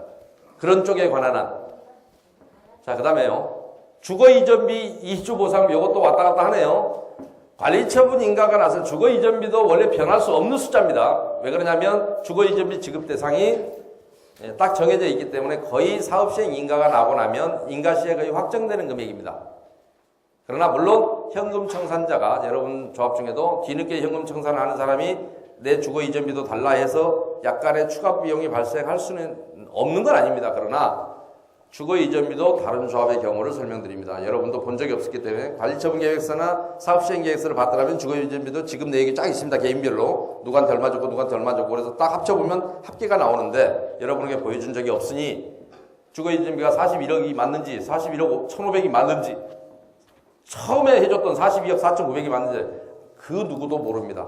그런 쪽에 관한 한. 자, 그 다음에요. 주거이전비 이주보상 이것도 왔다 갔다 하네요. 관리처분 인가가 나서 주거이전비도 원래 변할 수 없는 숫자입니다. 왜 그러냐면 주거이전비 지급 대상이 딱 정해져 있기 때문에 거의 사업시행 인가가 나고 나면 인가시에 거의 확정되는 금액입니다. 그러나 물론 현금 청산자가 여러분 조합 중에도 뒤늦게 현금 청산을 하는 사람이 내 주거이전비도 달라 해서 약간의 추가 비용이 발생할 수는 없는 건 아닙니다. 그러나 주거이전비도 다른 조합의 경우를 설명드립니다. 여러분도 본 적이 없었기 때문에 관리처분 계획서나 사업시행 계획서를 봤더라면 주거이전비도 지금 내역이 쫙 있습니다. 개인별로 누구한테 얼마 줬고 누구한테 얼마 줬고 그래서 딱 합쳐보면 합계가 나오는데 여러분에게 보여준 적이 없으니 주거이전비가 41억이 맞는지 41억 1,500이 맞는지 처음에 해줬던 42억 4,900이 맞는지 그 누구도 모릅니다.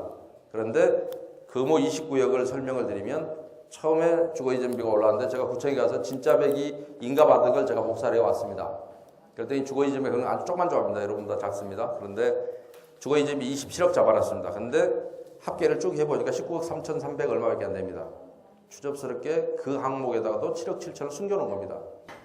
그런데 금호 29억을 설명을 드리면 처음에 주거이전비가 올라왔는데 제가 구청에 가서 진짜 백이 인가받은 걸 제가 복사를 해왔습니다. 그랬더니 주거이전비가 아주 조그만 조합입니다. 여러분보다 작습니다. 그런데 주거이전비 27억 잡아놨습니다. 근데 합계를 쭉 해보니까 19억 3,300 얼마밖에 안 됩니다. 추접스럽게 그 항목에다가도 7억 7천을 숨겨놓은 겁니다.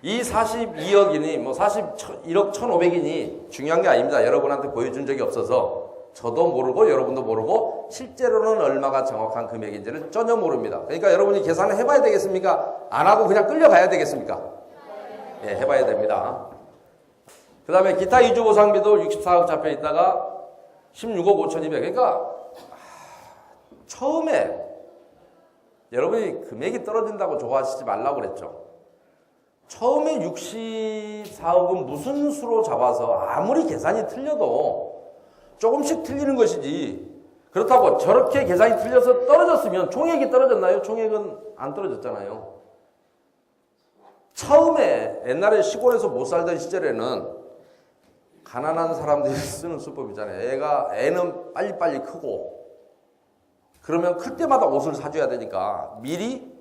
이 42억이니 뭐 41억 1,500이니 중요한 게 아닙니다. 여러분한테 보여준 적이 없어서 저도 모르고 여러분도 모르고 실제로는 얼마가 정확한 금액인지를 전혀 모릅니다. 그러니까 여러분이 계산을 해봐야 되겠습니까? 안 하고 그냥 끌려가야 되겠습니까? 예, 해봐야 됩니다. 그 다음에 기타 이주보상비도 64억 잡혀 있다가 16억 5,200. 그러니까 처음에 여러분이 금액이 떨어진다고 좋아하시지 말라고 그랬죠. 처음에 64억은 무슨 수로 잡아서 아무리 계산이 틀려도 조금씩 틀리는 것이지 그렇다고 저렇게 계산이 틀려서 떨어졌으면 총액이 떨어졌나요? 총액은 안 떨어졌잖아요. 처음에 옛날에 시골에서 못 살던 시절에는 가난한 사람들이 쓰는 수법이잖아요. 애는 빨리빨리 크고 그러면 클 때마다 옷을 사줘야 되니까 미리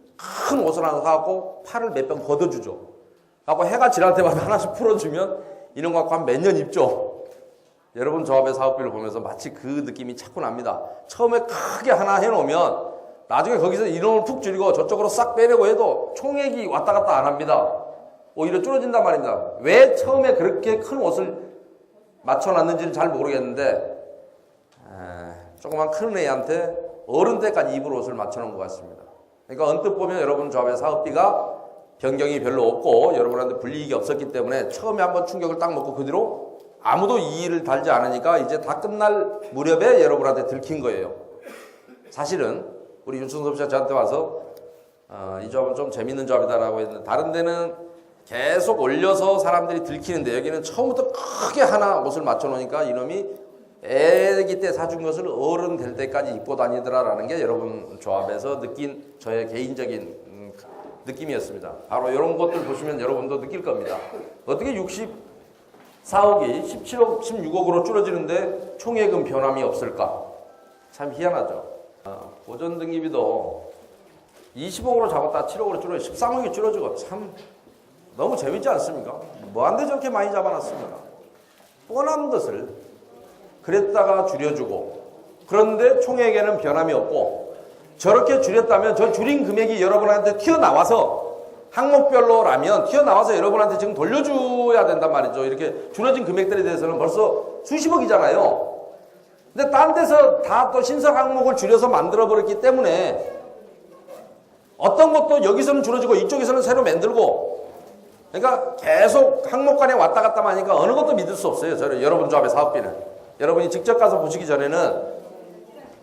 큰 옷을 하나 사갖고 팔을 몇 병 걷어주죠. 하고 해가 지날 때마다 하나씩 풀어주면 이런 거 갖고 한 몇 년 입죠. 여러분 조합의 사업비를 보면서 마치 그 느낌이 자꾸 납니다. 처음에 크게 하나 해놓으면 나중에 거기서 인원을 푹 줄이고 저쪽으로 싹 빼려고 해도 총액이 왔다 갔다 안 합니다. 오히려 줄어진단 말입니다. 왜 처음에 그렇게 큰 옷을 맞춰놨는지는 잘 모르겠는데 조그만 큰 애한테 어른 때까지 입을 옷을 맞춰놓은 것 같습니다. 그러니까 언뜻 보면 여러분 조합의 사업비가 변경이 별로 없고 여러분한테 불이익이 없었기 때문에 처음에 한번 충격을 딱 먹고 그 뒤로 아무도 이의를 달지 않으니까 이제 다 끝날 무렵에 여러분한테 들킨 거예요. 사실은 우리 윤춘섭 씨가 저한테 와서 이 조합은 좀 재밌는 조합이다라고 했는데 다른 데는 계속 올려서 사람들이 들키는데 여기는 처음부터 크게 하나 옷을 맞춰놓으니까 이놈이 애기 때 사준 것을 어른 될 때까지 입고 다니더라라는 게 여러분 조합에서 느낀 저의 개인적인 느낌이었습니다. 바로 이런 것들 보시면 여러분도 느낄 겁니다. 어떻게 64억이 17억, 16억으로 줄어지는데 총액은 변함이 없을까? 참 희한하죠. 보전 등기비도 20억으로 잡았다 7억으로 줄어요. 13억이 줄어지고 참 너무 재밌지 않습니까? 뭐한데 저렇게 많이 잡아놨습니까? 뻔한 것을 그랬다가 줄여주고 그런데 총액에는 변함이 없고 저렇게 줄였다면 저 줄인 금액이 여러분한테 튀어나와서 항목별로라면 튀어나와서 여러분한테 지금 돌려줘야 된단 말이죠. 이렇게 줄어진 금액들에 대해서는 벌써 수십억이잖아요. 근데 딴 데서 다 또 신설 항목을 줄여서 만들어버렸기 때문에 어떤 것도 여기서는 줄어지고 이쪽에서는 새로 만들고 그러니까 계속 항목 간에 왔다 갔다 하니까 어느 것도 믿을 수 없어요. 저는 여러분 조합의 사업비는. 여러분이 직접 가서 보시기 전에는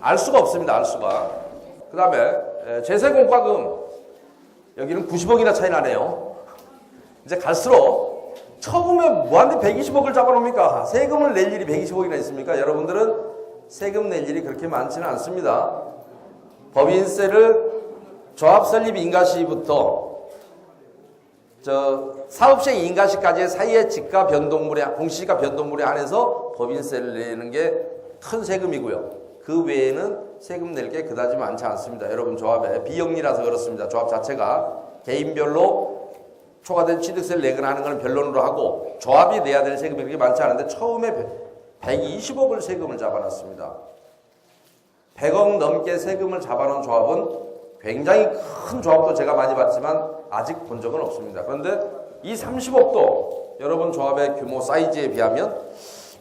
알 수가 없습니다. 알 수가. 그 다음에 제세공과금 여기는 90억이나 차이 나네요. 이제 갈수록 처음에 뭐한테 120억을 잡아놓습니까? 세금을 낼 일이 120억이나 있습니까? 여러분들은 세금 낼 일이 그렇게 많지는 않습니다. 법인세를 조합 설립 인가시부터 사업시행 인가시까지의 사이의 지가 변동물에 공시지가 변동물에 한해서 법인세를 내는 게 큰 세금이고요. 그 외에는 세금 낼 게 그다지 많지 않습니다. 여러분 조합의 비영리라서 그렇습니다. 조합 자체가 개인별로 초과된 취득세를 내거나 하는 건 변론으로 하고 조합이 내야 될 세금이 그렇게 많지 않은데 처음에 120억을 세금을 잡아놨습니다. 100억 넘게 세금을 잡아놓은 조합은 굉장히 큰 조합도 제가 많이 봤지만 아직 본 적은 없습니다. 그런데 이 30억도 여러분 조합의 규모 사이즈에 비하면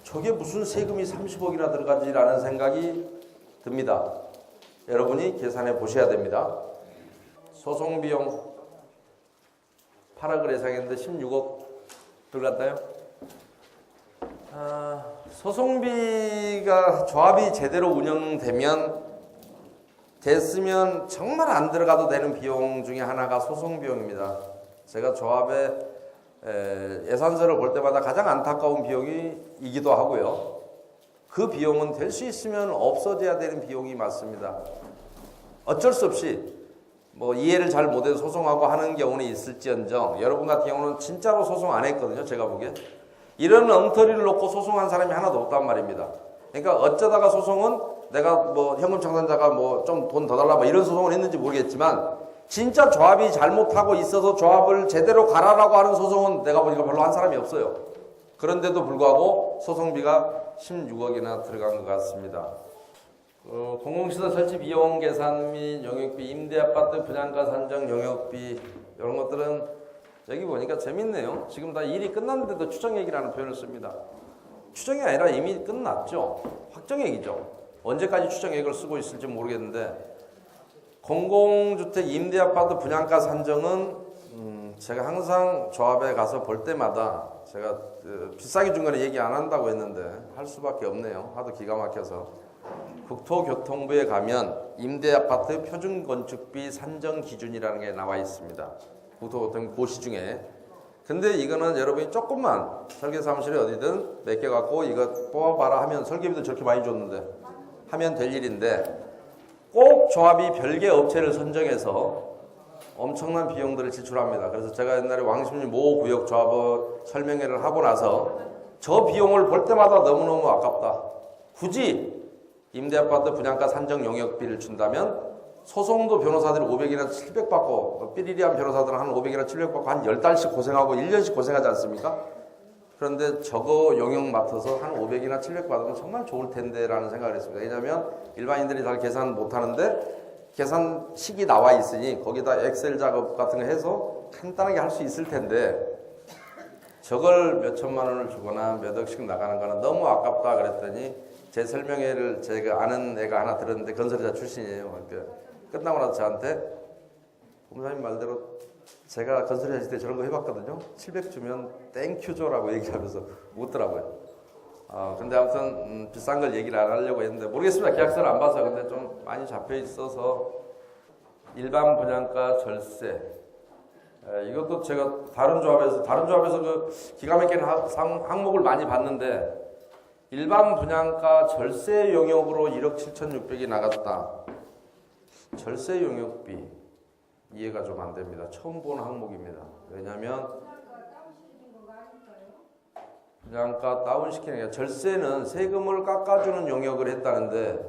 저게 무슨 세금이 30억이나 들어가지라는 생각이 듭니다. 여러분이 계산해 보셔야 됩니다. 소송비용 8억을 예상했는데 16억 들어갔나요? 소송비가 조합이 제대로 운영되면 됐으면 정말 안 들어가도 되는 비용 중에 하나가 소송비용입니다. 제가 조합의 예산서를 볼 때마다 가장 안타까운 비용이기도 하고요. 그 비용은 될 수 있으면 없어져야 되는 비용이 맞습니다. 어쩔 수 없이 뭐 이해를 잘 못해서 소송하고 하는 경우는 있을지언정 여러분 같은 경우는 진짜로 소송 안 했거든요. 제가 보기에. 이런 엉터리를 놓고 소송한 사람이 하나도 없단 말입니다. 그러니까 어쩌다가 소송은 내가 뭐 현금 청산자가 뭐 좀 돈 더 달라 뭐 이런 소송을 했는지 모르겠지만 진짜 조합이 잘못하고 있어서 조합을 제대로 가라라고 하는 소송은 내가 보니까 별로 한 사람이 없어요. 그런데도 불구하고 소송비가 16억이나 들어간 것 같습니다. 공공시설 설치 비용 계산 및 용역비, 임대아파트 분양가 산정 용역비 이런 것들은 여기 보니까 재밌네요. 지금 다 일이 끝났는데도 추정액이라는 표현을 씁니다. 추정이 아니라 이미 끝났죠. 확정액이죠. 언제까지 추정액을 쓰고 있을지 모르겠는데 공공주택 임대아파트 분양가 산정은 제가 항상 조합에 가서 볼 때마다 제가 비싸게 준 거는 얘기 안 한다고 했는데 할 수밖에 없네요. 하도 기가 막혀서. 국토교통부에 가면 임대아파트 표준건축비 산정 기준이라는 게 나와 있습니다. 국토교통부 고시 중에. 근데 이거는 여러분이 조금만 설계사무실에 어디든 맡겨갖고 이거 뽑아봐라 하면 설계비도 저렇게 많이 줬는데 하면 될 일인데 꼭 조합이 별개 업체를 선정해서 엄청난 비용들을 지출합니다. 그래서 제가 옛날에 왕십리 모 구역 조합을 설명회를 하고 나서 저 비용을 볼 때마다 너무너무 아깝다. 굳이 임대아파트 분양가 산정 용역비를 준다면 소송도 변호사들이 500이나 700 받고 삐리리한 변호사들은 한 500이나 700 받고 한 10달씩 고생하고 1년씩 고생하지 않습니까? 그런데 저거 용역 맡아서 한 500이나 700 받으면 정말 좋을 텐데 라는 생각을 했습니다. 왜냐하면 일반인들이 잘 계산 못하는데 계산식이 나와 있으니 거기다 엑셀 작업 같은 거 해서 간단하게 할 수 있을 텐데 저걸 몇 천만 원을 주거나 몇 억씩 나가는 거는 너무 아깝다 그랬더니 제 설명회를 제가 아는 애가 하나 들었는데 건설회사 출신이에요. 그러니까 끝나고 나서 저한테 본사님 말대로 제가 건설회사 있을 때 저런 거 해봤거든요. 700 주면 땡큐죠라고 얘기하면서 웃더라고요. 근데 아무튼 비싼 걸 얘기를 안 하려고 했는데 모르겠습니다. 계약서를 안 봐서. 근데 좀 많이 잡혀 있어서 일반 분양가 절세, 이것도 제가 다른 조합에서 그 기가 막히는 항목을 많이 봤는데 일반 분양가 절세 용역으로 1억 7,600이 나갔다. 절세 용역비 이해가 좀 안 됩니다. 처음 보는 항목입니다. 왜냐하면 분양가 다운시키는 게 절세는 세금을 깎아주는 용역을 했다는데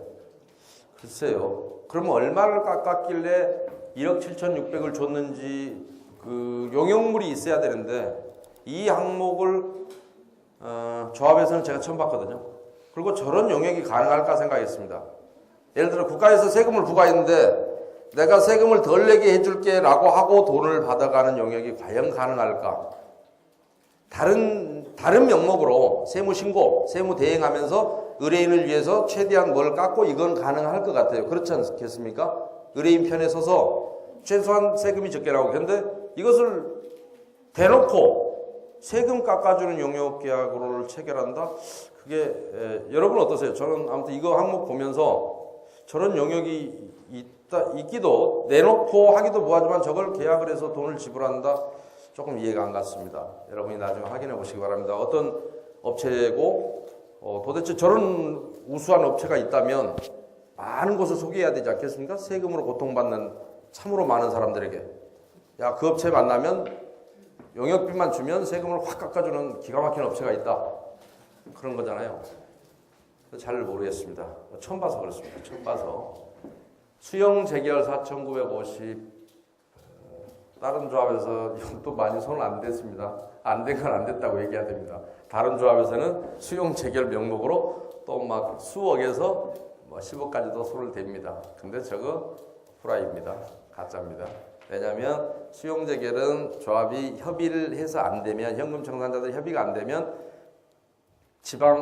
글쎄요. 그러면 얼마를 깎았길래 1억 7,600을 줬는지 그 용역물이 있어야 되는데 이 항목을 조합에서는 제가 처음 봤거든요. 그리고 저런 용역이 가능할까 생각했습니다. 예를 들어 국가에서 세금을 부과했는데 내가 세금을 덜 내게 해줄게 라고 하고 돈을 받아가는 용역이 과연 가능할까? 다른 명목으로 세무신고, 세무대행하면서 의뢰인을 위해서 최대한 뭘 깎고 이건 가능할 것 같아요. 그렇지 않겠습니까? 의뢰인 편에 서서 최소한 세금이 적게 나오고. 그런데 이것을 대놓고 세금 깎아주는 용역계약으로를 체결한다? 그게 여러분 어떠세요? 저는 아무튼 이거 항목 보면서 저런 용역이 있기도 내놓고 하기도 뭐하지만 저걸 계약을 해서 돈을 지불한다? 조금 이해가 안 갔습니다. 여러분이 나중에 확인해 보시기 바랍니다. 어떤 업체고 도대체 저런 우수한 업체가 있다면 많은 곳을 소개해야 되지 않겠습니까? 세금으로 고통받는 참으로 많은 사람들에게. 야, 그 업체 만나면 용역비만 주면 세금을 확 깎아주는 기가 막힌 업체가 있다. 그런 거잖아요. 잘 모르겠습니다. 처음 봐서 그렇습니다. 처음 봐서. 수용 재결 4,950 다른 조합에서 또 많이 손을 안 댔습니다. 안 된 건 안 됐다고 얘기해야 됩니다. 다른 조합에서는 수용 재결 명목으로 또 막 수억에서 뭐 10억까지도 손을 댑니다. 근데 저거 후라이입니다. 가짜입니다. 왜냐하면 수용 재결은 조합이 협의를 해서 안 되면 현금 청산자들 협의가 안 되면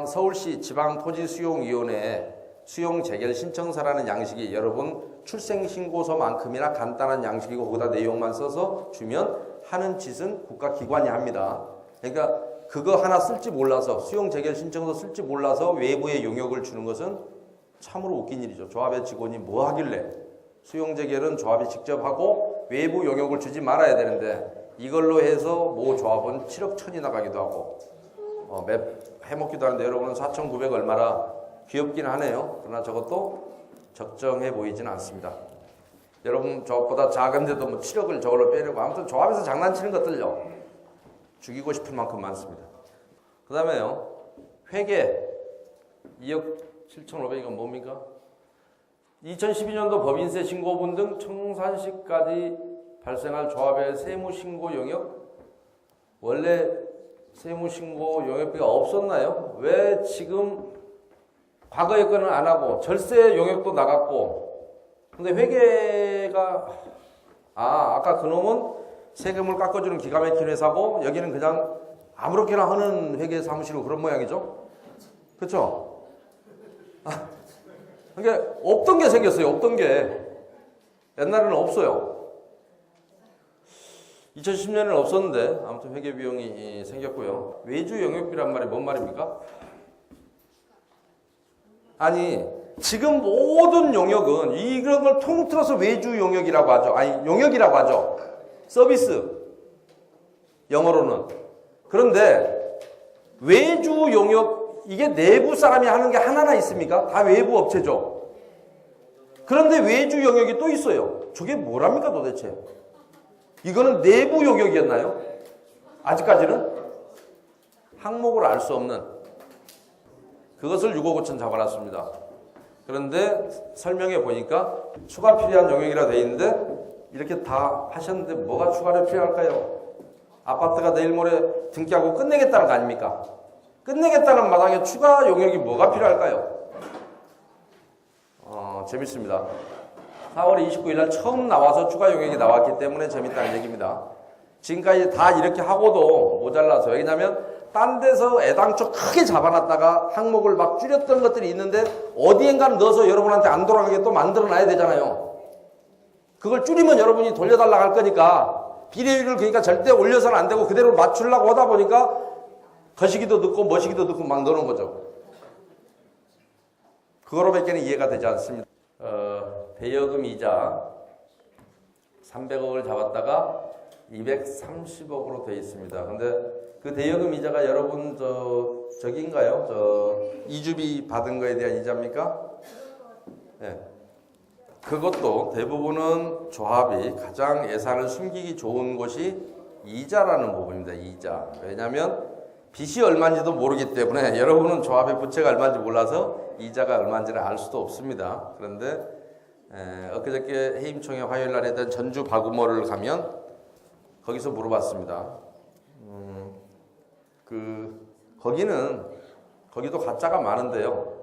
서울시 지방토지수용위원회에 수용 재결 신청서라는 양식이 여러분 출생신고서만큼이나 간단한 양식이고 거기다 내용만 써서 주면 하는 짓은 국가기관이 합니다. 그러니까 그거 하나 쓸지 몰라서 수용 재결 신청서 쓸지 몰라서 외부에 용역을 주는 것은 참으로 웃긴 일이죠. 조합의 직원이 뭐 하길래 수용 재결은 조합이 직접 하고 외부 용역을 주지 말아야 되는데 이걸로 해서 모 조합은 7억 천이 나가기도 하고 해먹기도 하는데 여러분은 4,900 얼마라 귀엽긴 하네요. 그러나 저것도 적정해 보이지는 않습니다. 여러분 조합보다 작은데도 뭐 7억을 저걸로 빼려고 아무튼 조합에서 장난치는 것들요. 죽이고 싶을 만큼 많습니다. 그 다음에요. 회계 2억 7,500이건 뭡니까? 2012년도 법인세 신고분 등 청산시까지 발생할 조합의 세무신고 용역? 원래 세무신고 용역비가 없었나요? 왜 지금 과거의 거는 안 하고 절세 용역도 나갔고 근데 회계가 아까 그놈은 세금을 깎아주는 기가 막힌 회사고 여기는 그냥 아무렇게나 하는 회계 사무실로 그런 모양이죠? 그렇죠? 그러니까 없던 게 생겼어요. 없던 게 옛날에는 없어요. 2010년에는 없었는데 아무튼 회계 비용이 생겼고요. 외주 용역비란 말이 뭔 말입니까? 아니 지금 모든 용역은 이런 걸 통틀어서 외주 용역이라고 하죠. 아니 용역이라고 하죠. 서비스 영어로는. 그런데 외주 용역 이게 내부 사람이 하는 게 하나나 있습니까? 다 외부 업체죠. 그런데 외주 용역이 또 있어요. 저게 뭐랍니까 도대체? 이거는 내부 용역이었나요? 아직까지는 항목을 알 수 없는 그것을 6억 5천 잡아놨습니다. 그런데 설명해 보니까 추가 필요한 용역이라 돼 있는데 이렇게 다 하셨는데 뭐가 추가로 필요할까요? 아파트가 내일 모레 등기하고 끝내겠다는 거 아닙니까? 끝내겠다는 마당에 추가 용역이 뭐가 필요할까요? 재밌습니다. 4월 29일 날 처음 나와서 추가 용역이 나왔기 때문에 재밌다는 얘기입니다. 지금까지 다 이렇게 하고도 모자라서. 왜냐면 딴 데서 애당초 크게 잡아놨다가 항목을 막 줄였던 것들이 있는데 어디엔가는 넣어서 여러분한테 안 돌아가게 또 만들어놔야 되잖아요. 그걸 줄이면 여러분이 돌려달라고 할 거니까 비례율을 그러니까 절대 올려서는 안 되고 그대로 맞추려고 하다 보니까 거시기도 넣고 머시기도 넣고 막 넣는 거죠. 그거로밖에는 이해가 되지 않습니다. 대여금 이자 300억을 잡았다가 230억으로 되어 있습니다. 근데 그 대여금 이자가 여러분 저기인가요? 이주비 받은 거에 대한 이자입니까? 네. 그것도 대부분은 조합이 가장 예산을 숨기기 좋은 곳이 이자라는 부분입니다. 이자. 왜냐하면 빚이 얼마인지도 모르기 때문에 여러분은 조합의 부채가 얼마인지 몰라서 이자가 얼마인지를 알 수도 없습니다. 그런데 엊그저께 해임총회 화요일 날에 했던 전주 바구머를 가면 거기서 물어봤습니다. 거기도 가짜가 많은데요.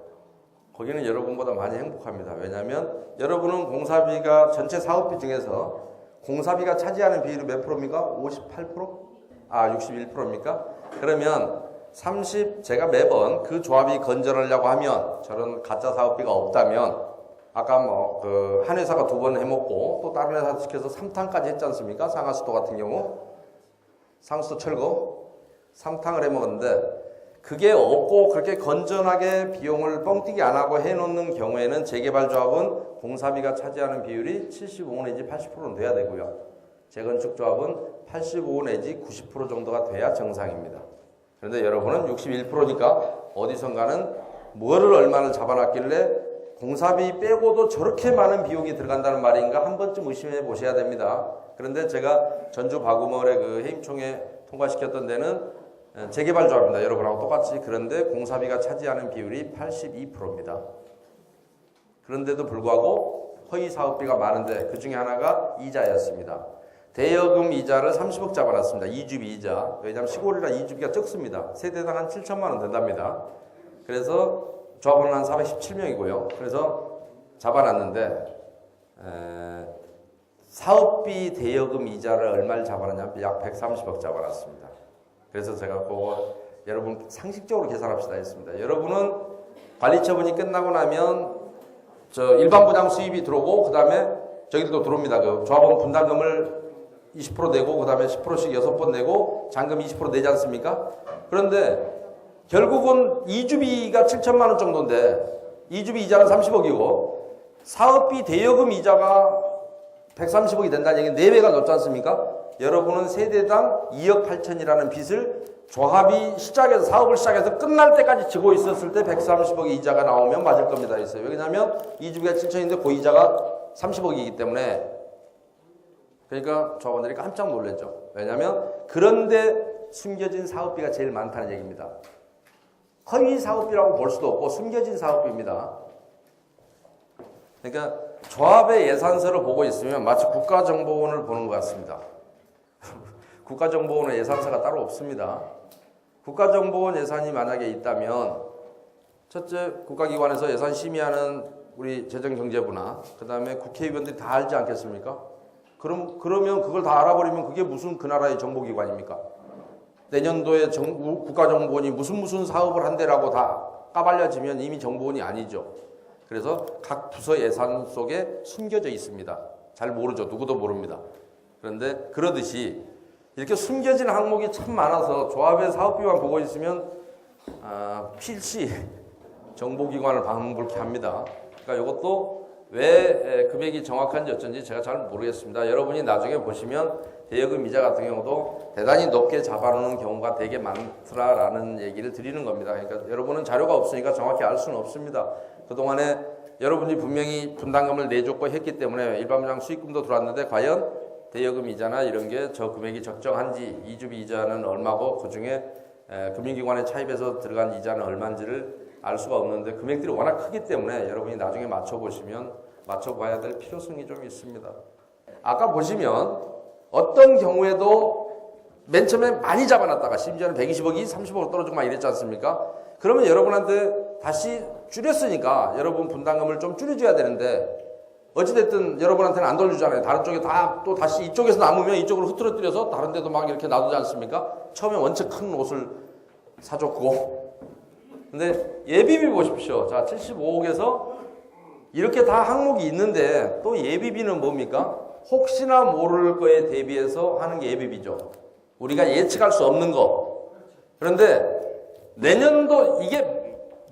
거기는 여러분보다 많이 행복합니다. 왜냐하면 여러분은 공사비가 전체 사업비 중에서 공사비가 차지하는 비율이 몇 프로입니까? 58%? 61%입니까? 그러면 제가 매번 그 조합이 건전하려고 하면 저런 가짜 사업비가 없다면 아까 한 회사가 2번 해먹고 또 다른 회사 시켜서 3탕까지 했지 않습니까? 상하수도 같은 경우 상수도 철거 3탕을 해먹었는데 그게 없고 그렇게 건전하게 비용을 뻥튀기 안 하고 해놓는 경우에는 재개발조합은 공사비가 차지하는 비율이 75 내지 80%는 돼야 되고요. 재건축조합은 85 내지 90% 정도가 돼야 정상입니다. 그런데 여러분은 61%니까 어디선가는 뭐를 얼마를 잡아놨길래 공사비 빼고도 저렇게 많은 비용이 들어간다는 말인가 한 번쯤 의심해 보셔야 됩니다. 그런데 제가 전주 바구머의 그 해임총회 통과시켰던 데는 재개발조합입니다. 여러분하고 똑같이. 그런데 공사비가 차지하는 비율이 82%입니다. 그런데도 불구하고 허위 사업비가 많은데 그 중에 하나가 이자였습니다. 대여금 이자를 30억 잡아놨습니다. 이주비 이자. 왜냐하면 시골이라 이주비가 적습니다. 세대당 한 7천만 원 된답니다. 그래서 조합원은 한 417명이고요. 그래서 잡아놨는데 사업비 대여금 이자를 얼마를 잡아놨냐면 약 130억 잡아놨습니다. 그래서 제가 그거 여러분 상식적으로 계산합시다 했습니다. 여러분은 관리처분이 끝나고 나면 일반 부담 수입이 들어오고 그 다음에 저기도 들어옵니다. 그 조합원 분담금을 20% 내고 그 다음에 10%씩 6번 내고 잔금 20% 내지 않습니까? 그런데 결국은 이주비가 7천만 원 정도인데 이주비 이자는 30억이고 사업비 대여금 이자가 130억이 된다는 얘기는 4배가 넘지 않습니까? 여러분은 세대당 2억 8천이라는 빚을 조합이 사업을 시작해서 끝날 때까지 지고 있었을 때 130억의 이자가 나오면 맞을 겁니다. 있어요. 왜냐하면 이주비가 7천인데 그 이자가 30억이기 때문에 그러니까 조합원들이 깜짝 놀랐죠. 왜냐하면 그런데 숨겨진 사업비가 제일 많다는 얘기입니다. 허위 사업비라고 볼 수도 없고 숨겨진 사업비입니다. 그러니까 조합의 예산서를 보고 있으면 마치 국가정보원을 보는 것 같습니다. 국가정보원의 예산서가 따로 없습니다. 국가정보원 예산이 만약에 있다면 첫째 국가기관에서 예산 심의하는 우리 재정경제부나 그 다음에 국회의원들이 다 알지 않겠습니까? 그러면 그걸 다 알아버리면 그게 무슨 그 나라의 정보기관입니까? 내년도에 국가정보원이 무슨 사업을 한대라고 다 까발려지면 이미 정보원이 아니죠. 그래서 각 부서 예산 속에 숨겨져 있습니다. 잘 모르죠. 누구도 모릅니다. 그런데 그러듯이 이렇게 숨겨진 항목이 참 많아서 조합의 사업비만 보고 있으면 필시 정보기관을 방불케 합니다. 그러니까 이것도 왜 금액이 정확한지 어쩐지 제가 잘 모르겠습니다. 여러분이 나중에 보시면 대여금 이자 같은 경우도 대단히 높게 잡아놓는 경우가 되게 많더라라는 얘기를 드리는 겁니다. 그러니까 여러분은 자료가 없으니까 정확히 알 수는 없습니다. 그동안에 여러분이 분명히 분담금을 내줬고 했기 때문에 일반부장 수익금도 들어왔는데 과연 대여금 이자나 이런 게 저 금액이 적정한지 이주비 이자는 얼마고 그중에 금융기관에 차입해서 들어간 이자는 얼마인지를 알 수가 없는데 금액들이 워낙 크기 때문에 여러분이 나중에 맞춰봐야 될 필요성이 좀 있습니다. 아까 보시면 어떤 경우에도 맨 처음에 많이 잡아놨다가 심지어는 120억이 30억으로 떨어지고 막 이랬지 않습니까? 그러면 여러분한테 다시 줄였으니까 여러분 분담금을 좀 줄여줘야 되는데 어찌됐든 여러분한테는 안 돌려주잖아요. 다른 쪽에 다 또 다시 이쪽에서 남으면 이쪽으로 흐트러뜨려서 다른 데도 막 이렇게 놔두지 않습니까? 처음에 원체 큰 옷을 사줬고. 근데 예비비 보십시오. 자, 75억에서 이렇게 다 항목이 있는데 또 예비비는 뭡니까? 혹시나 모를 거에 대비해서 하는 게 예비비죠. 우리가 예측할 수 없는 거. 그런데 내년도 이게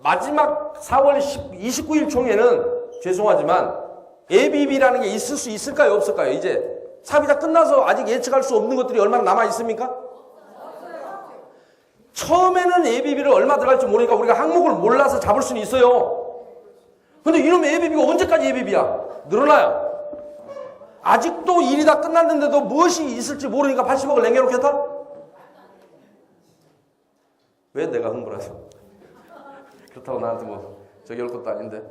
마지막 4월 29일 총회는 죄송하지만 예비비라는 게 있을 수 있을까요? 없을까요? 이제 사업이 다 끝나서 아직 예측할 수 없는 것들이 얼마나 남아 있습니까? 처음에는 예비비를 얼마 들어갈지 모르니까 우리가 항목을 몰라서 잡을 수는 있어요. 근데 이놈의 예비비가 언제까지 예비비야? 늘어나요. 아직도 일이 다 끝났는데도 무엇이 있을지 모르니까 80억을 남겨놓겠다? 왜 내가 흥분하죠? 그렇다고 나한테 뭐 저기 할 것도 아닌데.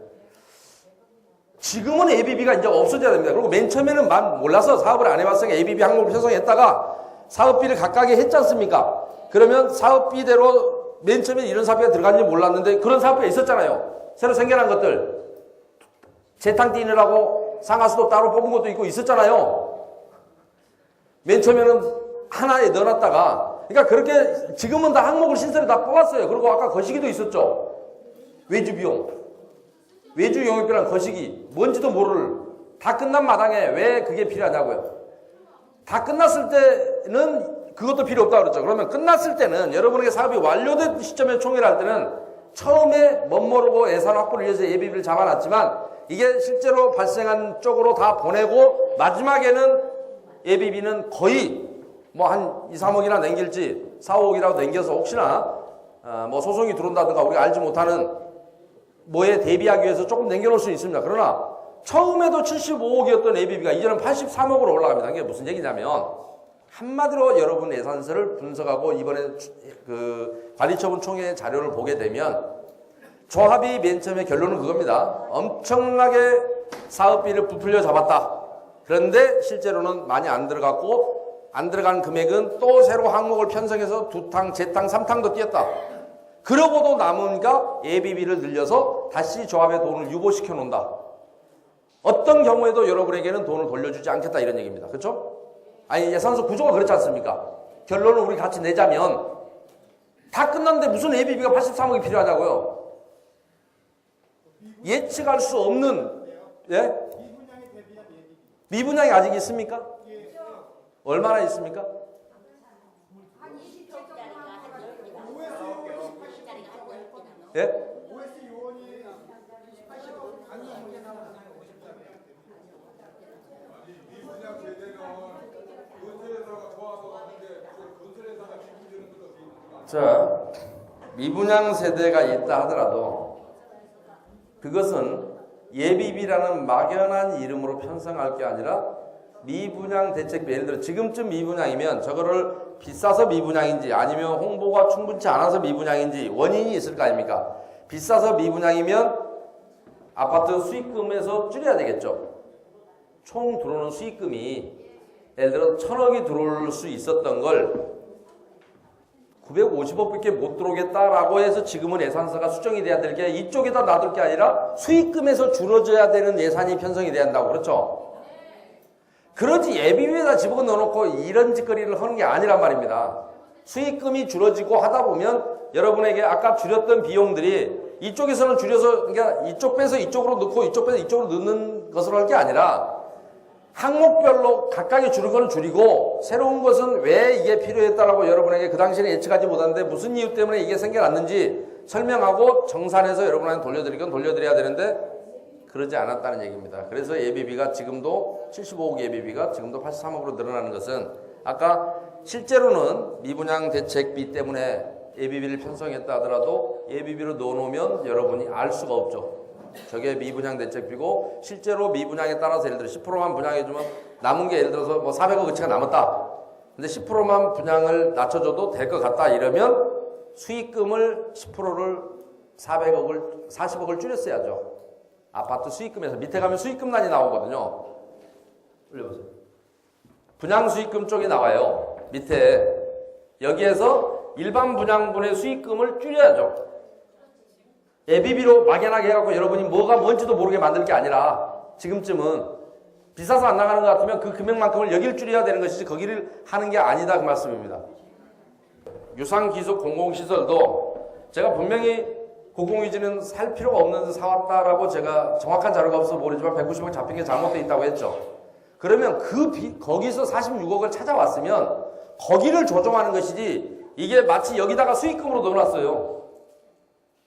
지금은 예비비가 이제 없어져야 됩니다. 그리고 맨 처음에는 몰라서 사업을 안 해봤으니까 예비비 항목을 편성했다가 사업비를 각각에 했지 않습니까? 그러면 사업비대로 맨 처음에 이런 사업비가 들어간지 몰랐는데 그런 사업비가 있었잖아요. 새로 생겨난 것들. 재탕 뛰느라고 상하수도 따로 뽑은 것도 있고 있었잖아요. 맨 처음에는 하나에 넣어놨다가 그러니까 그렇게 지금은 다 항목을 신설에 다 뽑았어요. 그리고 아까 거시기도 있었죠. 외주비용. 외주 용역비랑 거시기 뭔지도 모를 다 끝난 마당에 왜 그게 필요하냐고요. 다 끝났을 때는 그것도 필요 없다고 그랬죠. 그러면 끝났을 때는 여러분에게 사업이 완료된 시점에 총회를 할 때는 처음에 멋모르고 예산 확보를 위해서 예비비를 잡아놨지만 이게 실제로 발생한 쪽으로 다 보내고 마지막에는 예비비는 거의 뭐 한 2, 3억이나 남길지 4, 5억이라도 남겨서 혹시나 뭐 소송이 들어온다든가 우리가 알지 못하는 뭐에 대비하기 위해서 조금 남겨놓을 수 있습니다. 그러나 처음에도 75억이었던 예비비가 이제는 83억으로 올라갑니다. 이게 무슨 얘기냐면 한마디로 여러분 예산서를 분석하고 이번에 그 관리처분 총회 자료를 보게 되면 조합이 맨 처음에 결론은 그겁니다. 엄청나게 사업비를 부풀려 잡았다. 그런데 실제로는 많이 안 들어갔고 안 들어간 금액은 또 새로 항목을 편성해서 2탕, 재탕, 3탕도 뛰었다. 그러고도 남은가 예비비를 늘려서 다시 조합의 돈을 유보시켜 놓는다. 어떤 경우에도 여러분에게는 돈을 돌려주지 않겠다 이런 얘기입니다. 그렇죠? 아니 예산서 구조가 그렇지 않습니까? 결론을 우리 같이 내자면 다 끝났는데 무슨 예비비가 83억이 필요하냐고요. 예측할 수 없는 예? 미분양이 아직 있습니까? 얼마나 있습니까? 예? 자, 미분양 세대가 있다 하더라도 그것은 예비비라는 막연한 이름으로 편성할 게 아니라 미분양 대책비, 예를 들어 지금쯤 미분양이면 저거를 비싸서 미분양인지 아니면 홍보가 충분치 않아서 미분양인지 원인이 있을 거 아닙니까? 비싸서 미분양이면 아파트 수익금에서 줄여야 되겠죠. 총 들어오는 수익금이 예를 들어 1,000억이 들어올 수 있었던 걸 950억밖에 못 들어오겠다라고 해서 지금은 예산서가 수정이 돼야 될 게 이쪽에다 놔둘 게 아니라 수익금에서 줄어져야 되는 예산이 편성이 돼야 한다고 그렇죠? 그러지 예비비에다 집어넣어 놓고 이런 짓거리를 하는 게 아니란 말입니다. 수익금이 줄어지고 하다 보면 여러분에게 아까 줄였던 비용들이 이쪽에서는 줄여서 그러니까 이쪽 빼서 이쪽으로 넣고 이쪽 빼서 이쪽으로 넣는 것으로 할 게 아니라 항목별로 각각의 줄은 건 줄이고 새로운 것은 왜 이게 필요했다라고 여러분에게 그 당시에는 예측하지 못했는데 무슨 이유 때문에 이게 생겨났는지 설명하고 정산해서 여러분한테 돌려드릴 건 돌려드려야 되는데 그러지 않았다는 얘기입니다. 그래서 예비비가 지금도 75억 예비비가 지금도 83억으로 늘어나는 것은 아까 실제로는 미분양 대책비 때문에 예비비를 편성했다 하더라도 예비비로 넣어놓으면 여러분이 알 수가 없죠. 저게 미분양 대책비고 실제로 미분양에 따라서 예를 들어 10%만 분양해주면 남은 게 예를 들어서 뭐 400억 어치가 남았다. 근데 10%만 분양을 낮춰줘도 될 것 같다 이러면 수익금을 10%를 400억을 40억을 줄였어야죠. 아파트 수익금에서 밑에 가면 수익금란이 나오거든요. 올려보세요. 분양 수익금 쪽이 나와요. 밑에 여기에서 일반 분양분의 수익금을 줄여야죠. 예비비로 막연하게 해갖고 여러분이 뭐가 뭔지도 모르게 만들 게 아니라 지금쯤은 비싸서 안 나가는 것 같으면 그 금액만큼을 여기를 줄여야 되는 것이지 거기를 하는 게 아니다 그 말씀입니다. 유상기숙 공공시설도 제가 분명히 공공유지는 살 필요가 없는 데 사왔다라고 제가 정확한 자료가 없어서 모르지만 190억 잡힌 게 잘못되어 있다고 했죠. 그러면 거기서 46억을 찾아왔으면 거기를 조정하는 것이지 이게 마치 여기다가 수익금으로 넣어놨어요.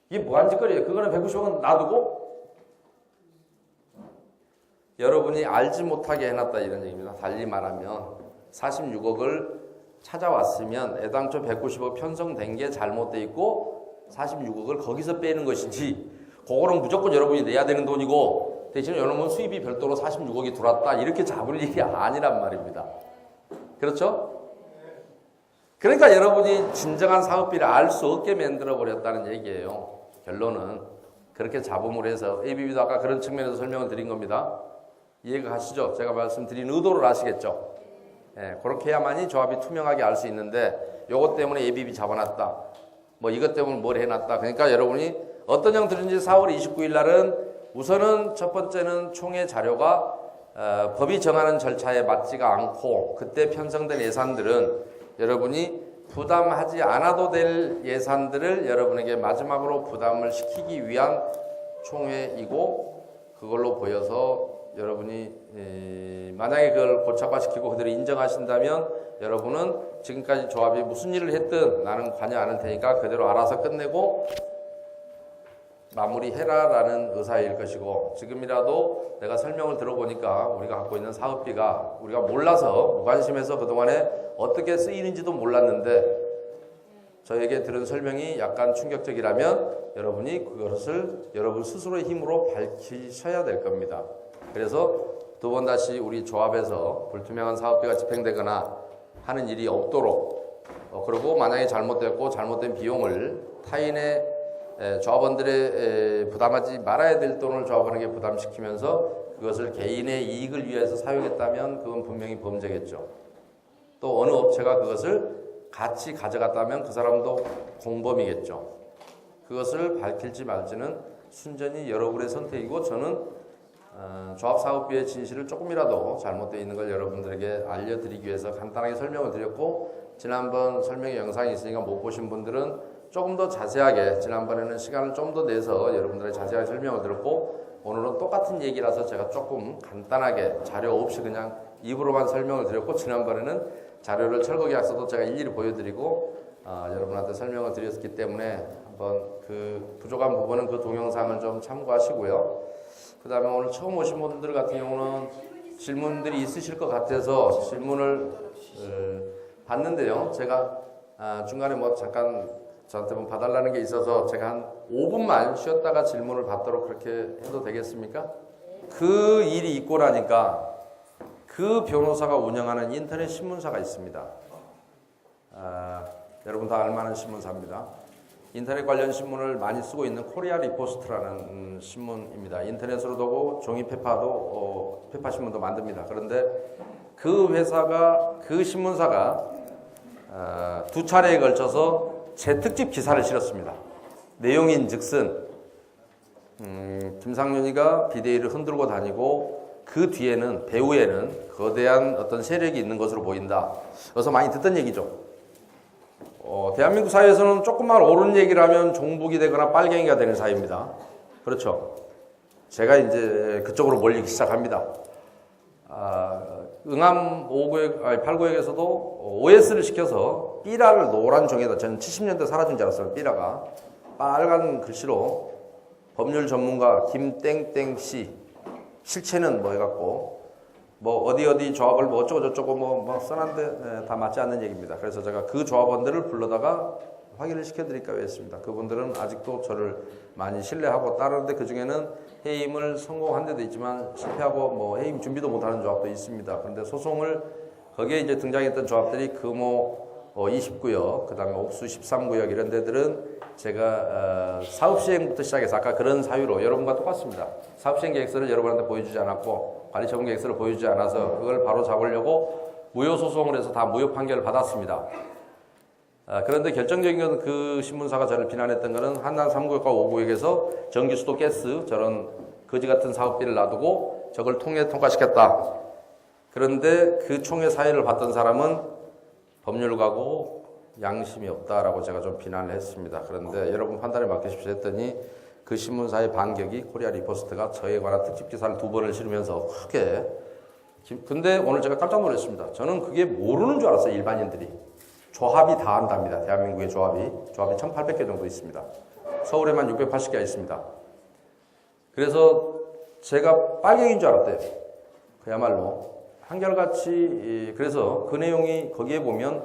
이게 뭐한 짓거리예요. 그거는 190억은 놔두고 여러분이 알지 못하게 해놨다 이런 얘기입니다. 달리 말하면 46억을 찾아왔으면 애당초 190억 편성된 게 잘못돼 있고 46억을 거기서 빼는 것이지 그거는 무조건 여러분이 내야 되는 돈이고 대신에 여러분 수입이 별도로 46억이 들어왔다 이렇게 잡을 일이 아니란 말입니다. 그렇죠? 그러니까 여러분이 진정한 사업비를 알 수 없게 만들어 버렸다는 얘기예요. 결론은 그렇게 잡음을 해서 ABB도 아까 그런 측면에서 설명을 드린 겁니다. 이해가 가시죠? 제가 말씀드린 의도를 아시겠죠? 예, 그렇게 해야만이 조합이 투명하게 알 수 있는데 요것 때문에 ABB 잡아놨다. 뭐 이것 때문에 뭘 해놨다. 그러니까 여러분이 어떤 형들인지 4월 29일 날은 우선은 첫 번째는 총회 자료가 법이 정하는 절차에 맞지가 않고 그때 편성된 예산들은 여러분이 부담하지 않아도 될 예산들을 여러분에게 마지막으로 부담을 시키기 위한 총회이고 그걸로 보여서 여러분이 만약에 그걸 고착화시키고 그대로 인정하신다면 여러분은 지금까지 조합이 무슨 일을 했든 나는 관여 안 할 테니까 그대로 알아서 끝내고 마무리해라라는 의사일 것이고 지금이라도 내가 설명을 들어보니까 우리가 갖고 있는 사업비가 우리가 몰라서 무관심해서 그동안에 어떻게 쓰이는지도 몰랐는데 저에게 들은 설명이 약간 충격적이라면 여러분이 그것을 여러분 스스로의 힘으로 밝히셔야 될 겁니다. 그래서 두 번 다시 우리 조합에서 불투명한 사업비가 집행되거나 하는 일이 없도록 그리고 만약에 잘못됐고 잘못된 비용을 타인의 조합원들의 부담하지 말아야 될 돈을 조합원에게 부담시키면서 그것을 개인의 이익을 위해서 사용했다면 그건 분명히 범죄겠죠. 또 어느 업체가 그것을 같이 가져갔다면 그 사람도 공범이겠죠. 그것을 밝힐지 말지는 순전히 여러분의 선택이고 저는 조합사업비의 진실을 조금이라도 잘못되어 있는 걸 여러분들에게 알려드리기 위해서 간단하게 설명을 드렸고 지난번 설명의 영상이 있으니까 못 보신 분들은 조금 더 자세하게 지난번에는 시간을 좀 더 내서 여러분들에게 자세하게 설명을 드렸고 오늘은 똑같은 얘기라서 제가 조금 간단하게 자료 없이 그냥 입으로만 설명을 드렸고 지난번에는 자료를 철거계약서도 제가 일일이 보여드리고 여러분한테 설명을 드렸기 때문에 한번 그 부족한 부분은 그 동영상을 좀 참고하시고요. 그 다음에 오늘 처음 오신 분들 같은 경우는 질문들이 있으실 것 같아서 질문을 봤는데요. 제가 중간에 뭐 잠깐 저한테 뭐 봐달라는 게 있어서 제가 한 5분만 쉬었다가 질문을 받도록 그렇게 해도 되겠습니까? 그 일이 있고 나니까 그 변호사가 운영하는 인터넷 신문사가 있습니다. 여러분 다 알만한 신문사입니다. 인터넷 관련 신문을 많이 쓰고 있는 코리아 리포스트라는 신문입니다. 인터넷으로도 하고 종이 페파도 페파 신문도 만듭니다. 그런데 그 회사가 그 신문사가 두 차례에 걸쳐서 제 특집 기사를 실었습니다. 내용인즉슨 김상윤이가 비대위를 흔들고 다니고 그 뒤에는 배후에는 거대한 어떤 세력이 있는 것으로 보인다. 그래서 많이 듣던 얘기죠. 대한민국 사회에서는 조금만 옳은 얘기를 하면 종북이 되거나 빨갱이가 되는 사회입니다. 그렇죠. 제가 이제 그쪽으로 몰리기 시작합니다. 응암 8구역에서도 OS를 시켜서 삐라를 노란 종이에다 저는 70년대 사라진 줄 알았어요. 삐라가 빨간 글씨로 법률 전문가 김땡땡씨 실체는 뭐 해갖고 뭐 어디 조합을 뭐 어쩌고 저쩌고 뭐 써놨는데 다 맞지 않는 얘기입니다. 그래서 제가 그 조합원들을 불러다가 확인을 시켜드릴까 했습니다. 그분들은 아직도 저를 많이 신뢰하고 따르는데 그 중에는 해임을 성공한 데도 있지만 실패하고 뭐 해임 준비도 못하는 조합도 있습니다. 그런데 소송을 거기에 이제 등장했던 조합들이 금호 29역, 그 다음에 옥수 13구역 이런 데들은 제가 사업 시행부터 시작해서 아까 그런 사유로 여러분과 똑같습니다. 사업 시행 계획서를 여러분한테 보여주지 않았고 관리 처분 계획서를 보여주지 않아서 그걸 바로 잡으려고 무효 소송을 해서 다 무효 판결을 받았습니다. 그런데 결정적인 건 그 신문사가 저를 비난했던 것은 한남 3구역과 5구역에서 전기수도 가스 저런 거지 같은 사업비를 놔두고 저걸 통해 통과시켰다. 그런데 그 총회 사회를 봤던 사람은 법률가고 양심이 없다라고 제가 좀 비난을 했습니다. 그런데 여러분 판단에 맡기십시오 했더니 그 신문사의 반격이 코리아 리포스트가 저에 관한 특집 기사를 2번을 실으면서 크게. 근데 오늘 제가 깜짝 놀랐습니다. 저는 그게 모르는 줄 알았어요. 일반인들이. 조합이 다 한답니다. 대한민국의 조합이 1800개 정도 있습니다. 서울에만 680개가 있습니다. 그래서 제가 빨갱이인 줄 알았대요. 그야말로 한결같이. 그래서 그 내용이 거기에 보면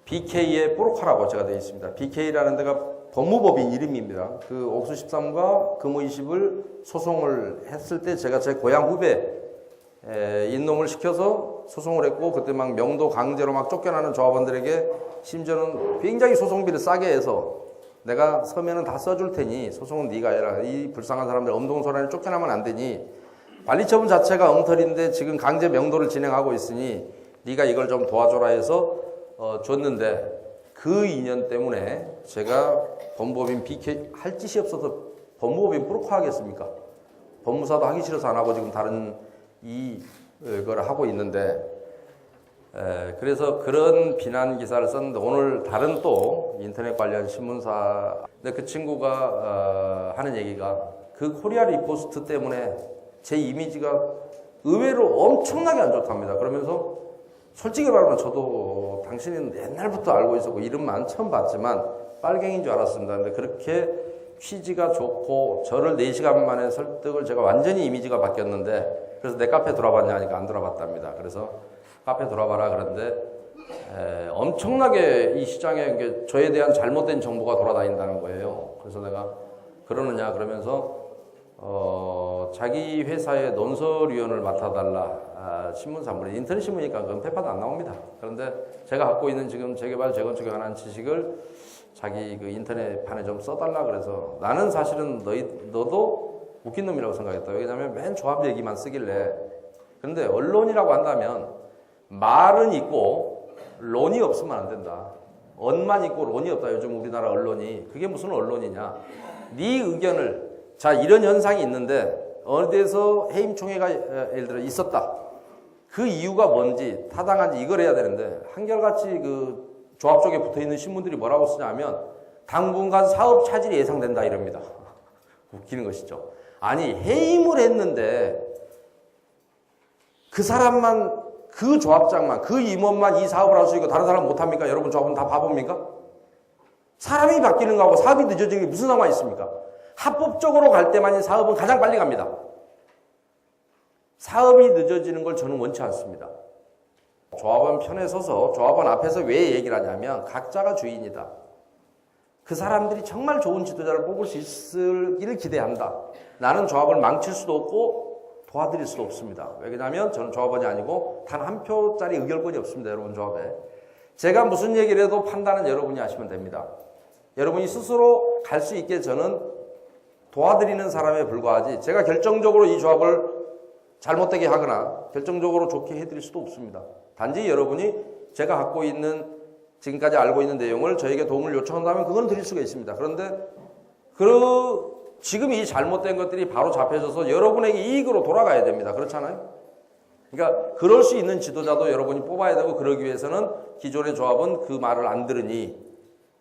BK의 뽀로카라고 제가 되어 있습니다. BK라는 데가 법무법인 이름입니다. 그 옥수 13과 금호 20을 소송을 했을 때 제가 제 고향 후배 인놈을 시켜서 소송을 했고, 그때 막 명도 강제로 막 쫓겨나는 조합원들에게 심지어는 굉장히 소송비를 싸게 해서 내가 서면은 다 써줄 테니 소송은 네가 해라. 이 불쌍한 사람들 엄동소란에 쫓겨나면 안 되니 관리처분 자체가 엉터리인데 지금 강제 명도를 진행하고 있으니 네가 이걸 좀 도와줘라 해서 줬는데, 그 인연 때문에 제가 법무법인 BK 할 짓이 없어서 법무법인 프로카 하겠습니까? 법무사도 하기 싫어서 안 하고 지금 다른 이걸 하고 있는데, 그래서 그런 비난 기사를 썼는데 오늘 다른 또 인터넷 관련 신문사, 근데 그 친구가 하는 얘기가 그 코리아 리포스트 때문에 제 이미지가 의외로 엄청나게 안 좋답니다. 그러면서 솔직히 말하면 저도 당신은 옛날부터 알고 있었고 이름만 처음 봤지만 빨갱이인 줄 알았습니다. 근데 그렇게 취지가 좋고 저를 4시간 만에 설득을, 제가 완전히 이미지가 바뀌었는데, 그래서 내 카페 돌아봤냐 하니까 안 돌아봤답니다. 그래서 카페 돌아봐라 그런데 엄청나게 이 시장에 저에 대한 잘못된 정보가 돌아다닌다는 거예요. 그래서 내가 그러느냐 그러면서 자기 회사의 논설위원을 맡아달라. 신문사물에 인터넷 신문이니까 그건 페파도 안 나옵니다. 그런데 제가 갖고 있는 지금 재개발 재건축에 관한 지식을 자기 그 인터넷판에 좀 써달라 그래서, 나는 사실은 너도 웃긴 놈이라고 생각했다. 왜냐하면 맨 조합 얘기만 쓰길래. 그런데 언론이라고 한다면 말은 있고 론이 없으면 안 된다. 언만 있고 론이 없다. 요즘 우리나라 언론이. 그게 무슨 언론이냐. 네 의견을, 자 이런 현상이 있는데 어느 데서 해임총회가 예를 들어 있었다. 그 이유가 뭔지 타당한지 이걸 해야 되는데, 한결같이 그 조합 쪽에 붙어있는 신문들이 뭐라고 쓰냐면 당분간 사업 차질이 예상된다 이럽니다. 웃기는 것이죠. 아니 해임을 했는데 그 사람만, 그 조합장만, 그 임원만 이 사업을 할 수 있고 다른 사람은 못합니까? 여러분 조합은 다 바보입니까? 사람이 바뀌는 거하고 사업이 늦어지는 게 무슨 상관이 있습니까? 합법적으로 갈 때만이 사업은 가장 빨리 갑니다. 사업이 늦어지는 걸 저는 원치 않습니다. 조합원 편에 서서 조합원 앞에서 왜 얘기를 하냐면 각자가 주인이다. 그 사람들이 정말 좋은 지도자를 뽑을 수 있기를 기대한다. 나는 조합을 망칠 수도 없고 도와드릴 수도 없습니다. 왜냐하면 저는 조합원이 아니고 단 한 표짜리 의결권이 없습니다. 여러분 조합에. 제가 무슨 얘기를 해도 판단은 여러분이 하시면 됩니다. 여러분이 스스로 갈 수 있게 저는 도와드리는 사람에 불과하지, 제가 결정적으로 이 조합을 잘못되게 하거나 결정적으로 좋게 해드릴 수도 없습니다. 단지 여러분이 제가 갖고 있는, 지금까지 알고 있는 내용을 저에게 도움을 요청한다면 그건 드릴 수가 있습니다. 그런데 지금 이 잘못된 것들이 바로 잡혀져서 여러분에게 이익으로 돌아가야 됩니다. 그렇잖아요? 그러니까 그럴 수 있는 지도자도 여러분이 뽑아야 되고, 그러기 위해서는 기존의 조합은 그 말을 안 들으니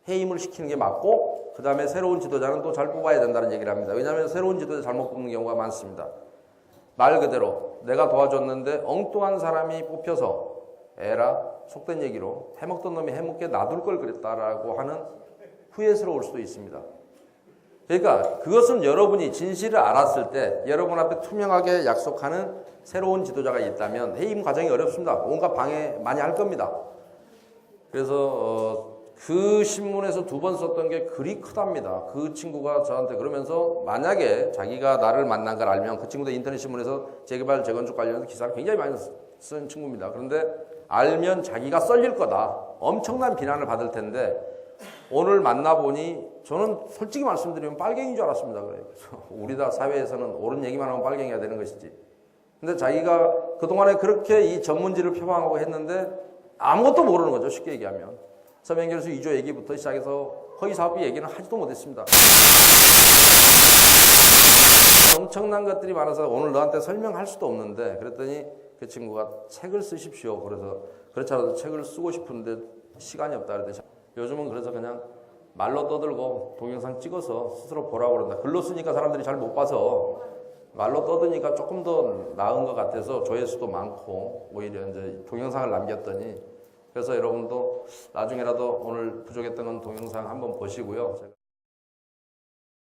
해임을 시키는 게 맞고, 그 다음에 새로운 지도자는 또 잘 뽑아야 된다는 얘기를 합니다. 왜냐하면 새로운 지도자 잘못 뽑는 경우가 많습니다. 말 그대로 내가 도와줬는데 엉뚱한 사람이 뽑혀서 에라, 속된 얘기로 해먹던 놈이 해먹게 놔둘 걸 그랬다라고 하는 후회스러울 수도 있습니다. 그러니까 그것은 여러분이 진실을 알았을 때 여러분 앞에 투명하게 약속하는 새로운 지도자가 있다면 해임 과정이 어렵습니다. 온갖 방해 많이 할 겁니다. 그래서 그 신문에서 2번 썼던 게 그리 크답니다. 그 친구가 저한테 그러면서, 만약에 자기가 나를 만난 걸 알면, 그 친구도 인터넷 신문에서 재개발 재건축 관련해서 기사를 굉장히 많이 쓴 친구입니다. 그런데 알면 자기가 썰릴 거다. 엄청난 비난을 받을 텐데, 오늘 만나보니 저는 솔직히 말씀드리면 빨갱이인 줄 알았습니다. 그래서 우리나라 사회에서는 옳은 얘기만 하면 빨갱이가 되는 것이지. 근데 자기가 그동안에 그렇게 이 전문지를 표방하고 했는데 아무것도 모르는 거죠. 쉽게 얘기하면. 서명결수 2조 얘기부터 시작해서 허위사업비 얘기는 하지도 못했습니다. 엄청난 것들이 많아서 오늘 너한테 설명할 수도 없는데 그랬더니 그 친구가 책을 쓰십시오. 그래서 그렇지 않아도 책을 쓰고 싶은데 시간이 없다 그랬더니 요즘은 그래서 그냥 말로 떠들고 동영상 찍어서 스스로 보라고 그런다. 글로 쓰니까 사람들이 잘 못 봐서 말로 떠드니까 조금 더 나은 것 같아서 조회수도 많고 오히려 이제 동영상을 남겼더니 그래서 여러분도 나중에라도 오늘 부족했던 건 동영상 한번 보시고요.